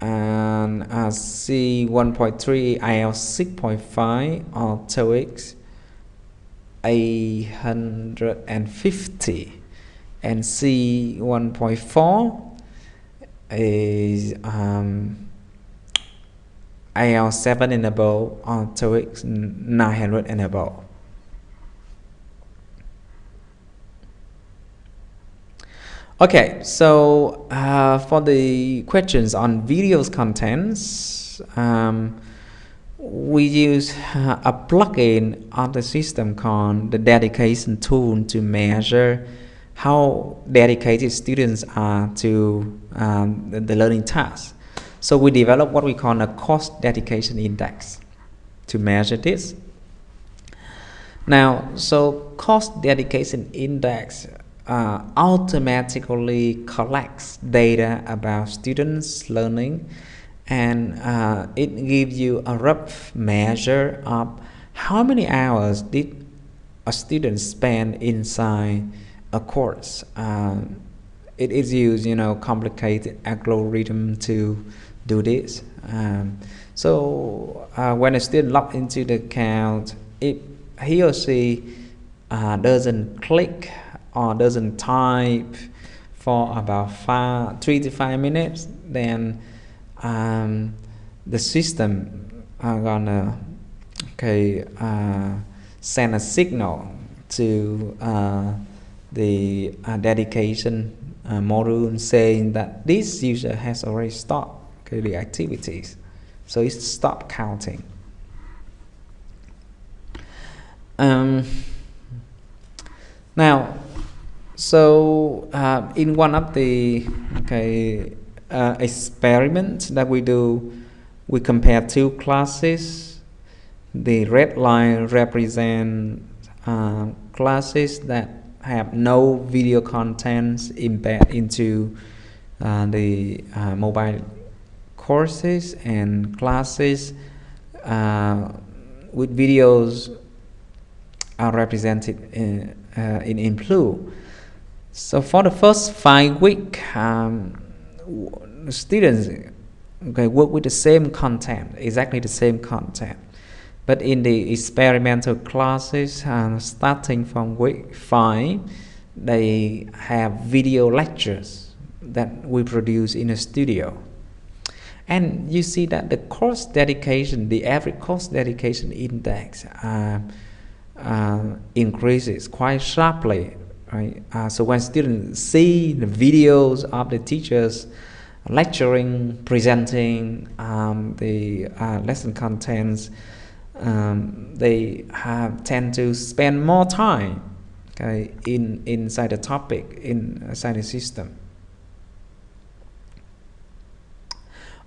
and C1.3 IELTS 6.5 or TOEIC 850, and C1.4 is IELTS 7 and above or TOEIC 900 and above. Okay, so for the questions on videos contents, we use a plugin of the system called the dedication tool to measure how dedicated students are to the learning task. So we develop what we call a course dedication index. to measure this. Now, so course dedication index automatically collects data about students' learning, and it gives you a rough measure of how many hours did a student spend inside a course. It is used, complicated algorithm to do this. So when a student logs into the account, if he or she doesn't click or doesn't type for about 3 to 5 minutes, then the system are gonna send a signal to the dedication module saying that this user has already stopped the activities, so it stopped counting. Now, so in one of the experiments that we do, we compare two classes. The red line represents classes that have no video contents embedded into the mobile courses, and classes with videos are represented in blue. So for the first 5 weeks, students work with the same content, exactly the same content. But in the experimental classes, starting from week 5, they have video lectures that we produce in a studio. And you see that the course dedication, the average course dedication index increases quite sharply, right? So when students see the videos of the teachers lecturing, presenting the lesson contents, they tend to spend more time inside the topic, inside the system.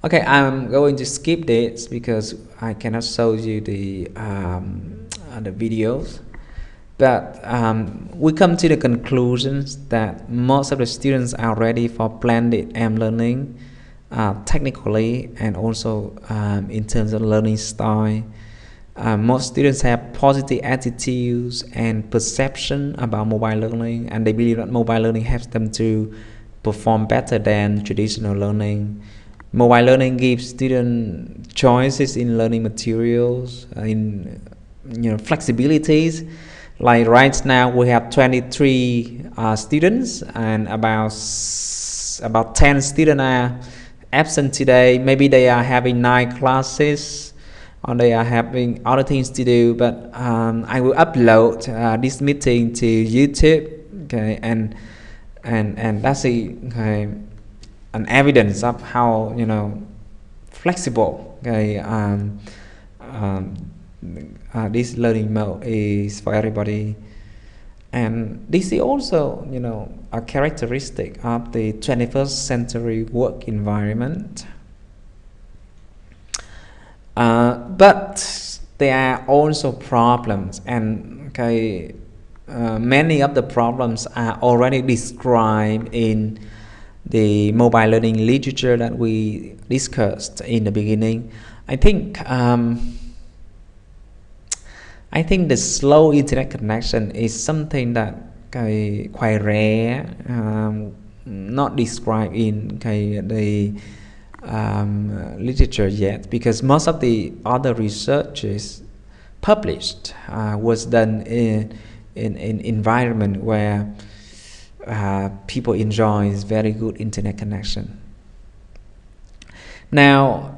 Okay, I'm going to skip this because I cannot show you the videos. But we come to the conclusions that most of the students are ready for blended learning, technically and also in terms of learning style. Most students have positive attitudes and perception about mobile learning, and they believe that mobile learning helps them to perform better than traditional learning. Mobile learning gives students choices in learning materials, in flexibilities. Like right now, we have 23 students, and about 10 students are absent today. Maybe they are having night classes, or they are having other things to do. But I will upload this meeting to YouTube, and that's an evidence of how flexible this learning mode is for everybody. And this is also a characteristic of the 21st century work environment. But there are also problems, and many of the problems are already described in the mobile learning literature that we discussed in the beginning. I think the slow internet connection is something that quite rare, not described in the literature yet, because most of the other researches published was done in environment where people enjoy very good internet connection. Now,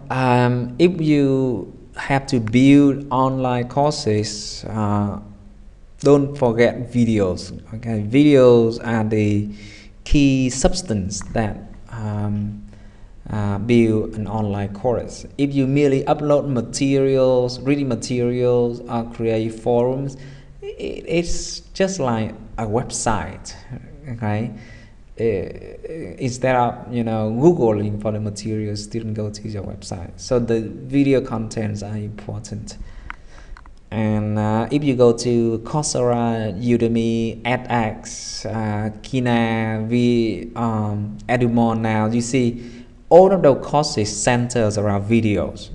if you have to build online courses, don't forget videos. Okay, videos are the key substance that build an online course. If you merely upload materials, reading materials, or create forums, it's just like a website. Okay, instead of googling for the materials, students go to your website. So the video contents are important. And if you go to Coursera, Udemy, edX, Kina, Edumon now, you see all of those courses centers around videos.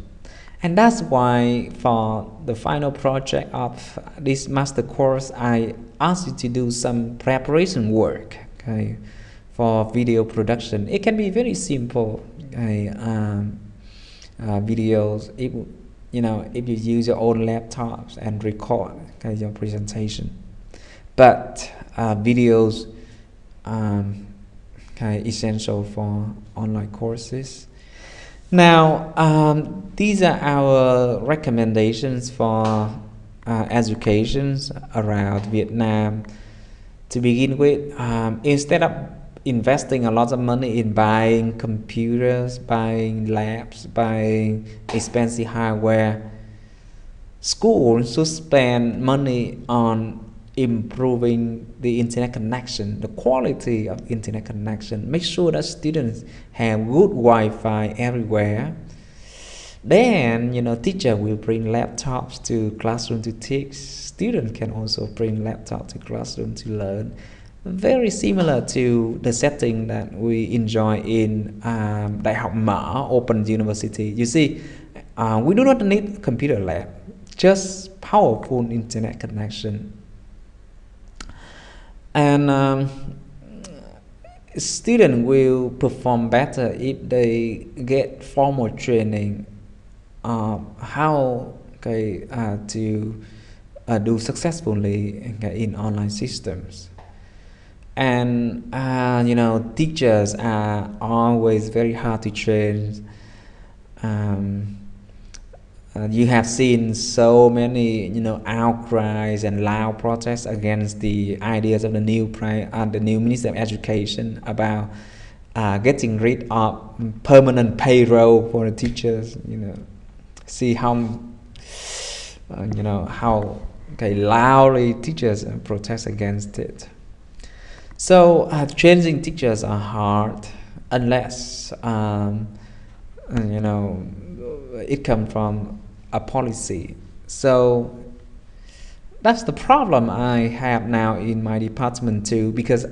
And that's why for the final project of this master course, I asked you to do some preparation work, okay, for video production. It can be very simple, okay, videos. If you use your own laptops and record, okay, your presentation, but videos, okay, essential for online courses. Now, these are our recommendations for educations around Vietnam. To begin with, instead of investing a lot of money in buying computers, buying labs, buying expensive hardware, schools should spend money on improving the internet connection, the quality of internet connection. Make sure that students have good Wi-Fi everywhere. Then, teacher will bring laptops to classroom to teach. Students can also bring laptops to classroom to learn. Very similar to the setting that we enjoy in Đại học Mở Open University. You see, we do not need computer lab, just powerful internet connection. And students will perform better if they get formal training how to do successfully in online systems. And teachers are always very hard to train. You have seen so many outcries and loud protests against the ideas of the new Minister of Education about getting rid of permanent payroll for the teachers. See how loudly teachers protest against it. So changing teachers are hard unless it comes from a policy. So that's the problem I have now in my department too, because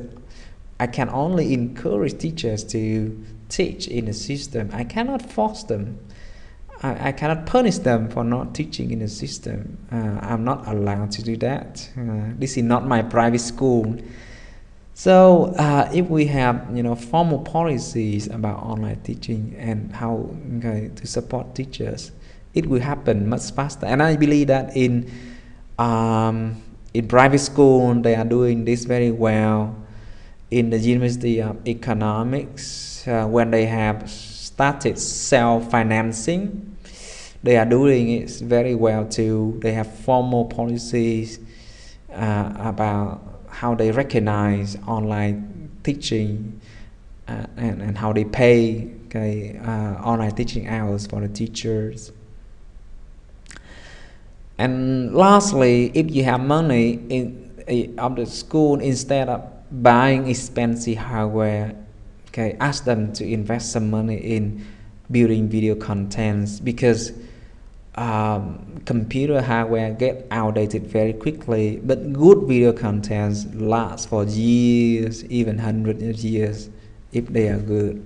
I can only encourage teachers to teach in the system. I cannot force them. I cannot punish them for not teaching in the system. I'm not allowed to do that. This is not my private school. So if we have formal policies about online teaching and how to support teachers, it will happen much faster. And I believe that in private school they are doing this very well. In the University of Economics, when they have started self-financing, they are doing it very well too. They have formal policies about how they recognize online teaching and how they pay online teaching hours for the teachers. And lastly, if you have money of the school, instead of buying expensive hardware, ask them to invest some money in building video contents, because computer hardware get outdated very quickly, but good video contents last for years, even hundreds of years, if they are good.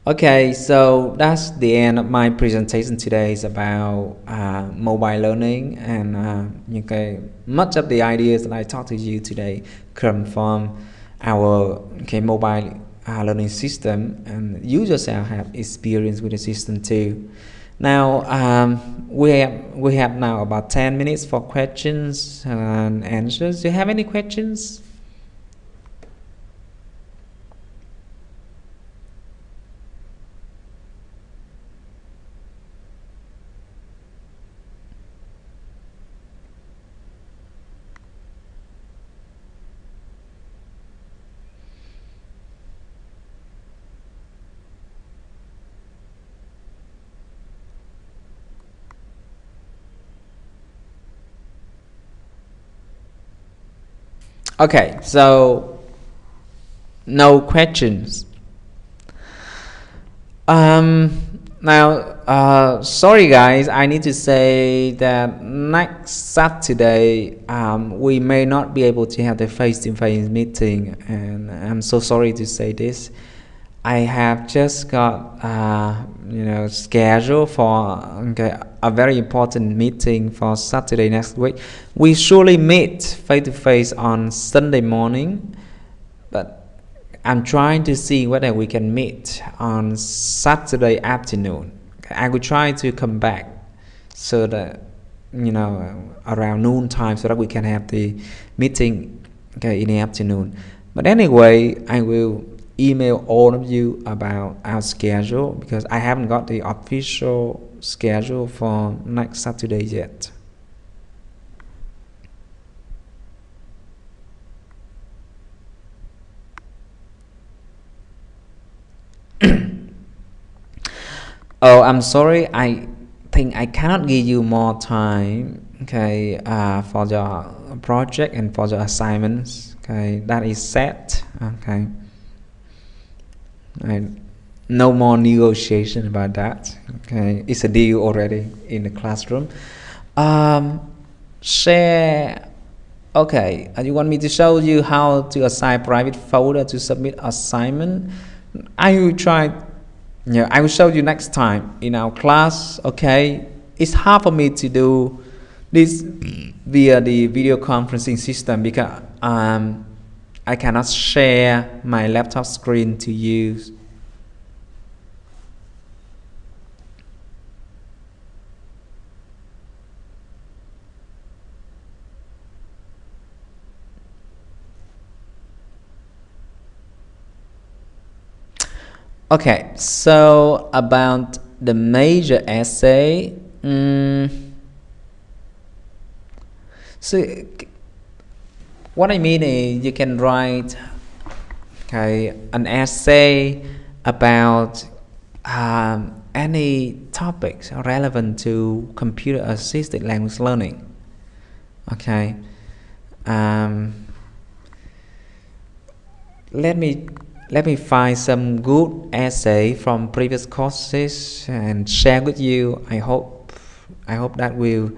Okay, so that's the end of my presentation today. Is about mobile learning, and much of the ideas that I talked to you today come from our mobile learning system, and you yourself have experience with the system too. Now we have now about 10 minutes for questions and answers. Do you have any questions? Okay, so no questions. Now, sorry guys, I need to say that next Saturday we may not be able to have the face-to-face meeting, and I'm so sorry to say this. I have just got scheduled for a very important meeting for Saturday next week. We surely meet face-to-face on Sunday morning, but I'm trying to see whether we can meet on Saturday afternoon. I will try to come back so that around noon time so that we can have the meeting in the afternoon. But anyway, I will email all of you about our schedule because I haven't got the official schedule for next Saturday yet. Oh, I'm sorry. I think I cannot give you more time, for your project and for your assignments. Okay, that is set. Okay, and no more negotiation about that. Okay, it's a deal already in the classroom. Um, share. Okay, you want me to show you how to assign private folder to submit assignment? I will try. Yeah, I will show you next time in our class. Okay, it's hard for me to do this via the video conferencing system because I cannot share my laptop screen to use. Okay, so about the major essay, so what I mean is you can write an essay about any topics relevant to computer assisted language learning. Okay, um, let me find some good essay from previous courses and share with you. I hope that will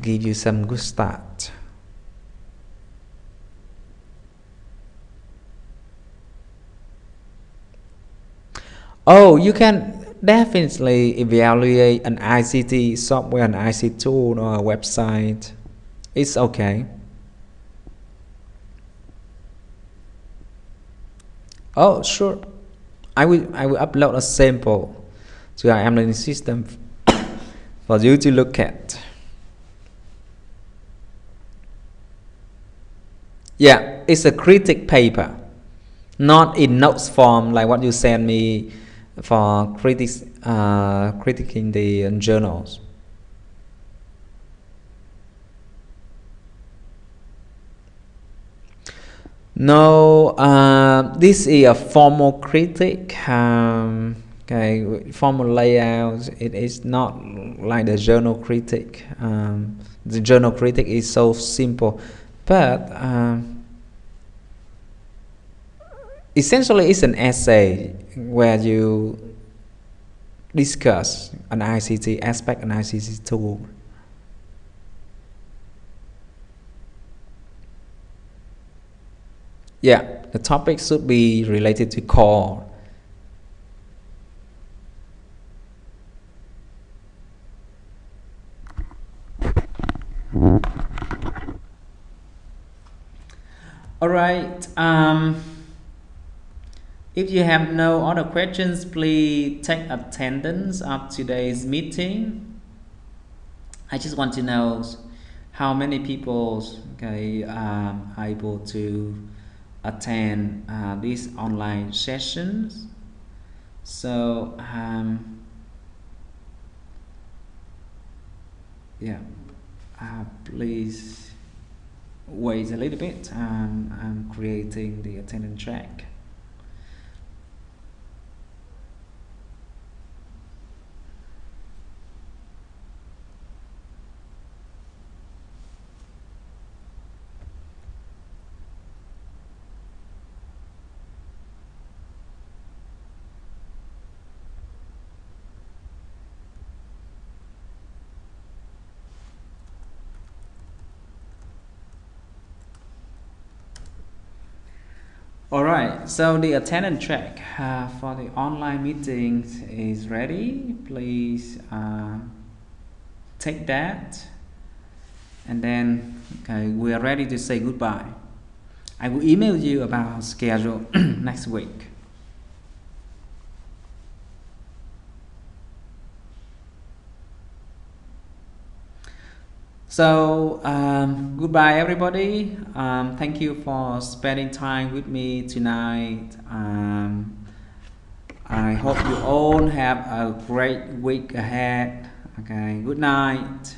give you some good start. Oh, you can definitely evaluate an ICT software, an ICT tool, or a website. It's okay. Oh, sure. I will upload a sample to our learning system for you to look at. Yeah, it's a critic paper, not in notes form like what you send me for critics critiquing the journals. No, this is a formal critic. Formal layout. It is not like the journal critic. The journal critic is so simple, but essentially it's an essay where you discuss an ICT aspect, an ICT tool. Yeah, the topic should be related to core. All right. If you have no other questions, please take attendance of today's meeting. I just want to know how many people are able to attend these online sessions. So yeah, please wait a little bit. I'm creating the attendance track. All right, so the attendance track for the online meetings is ready. Please take that, and then okay, we are ready to say goodbye. I will email you about our schedule next week. So goodbye everybody. Thank you for spending time with me tonight. I hope you all have a great week ahead. Okay, good night.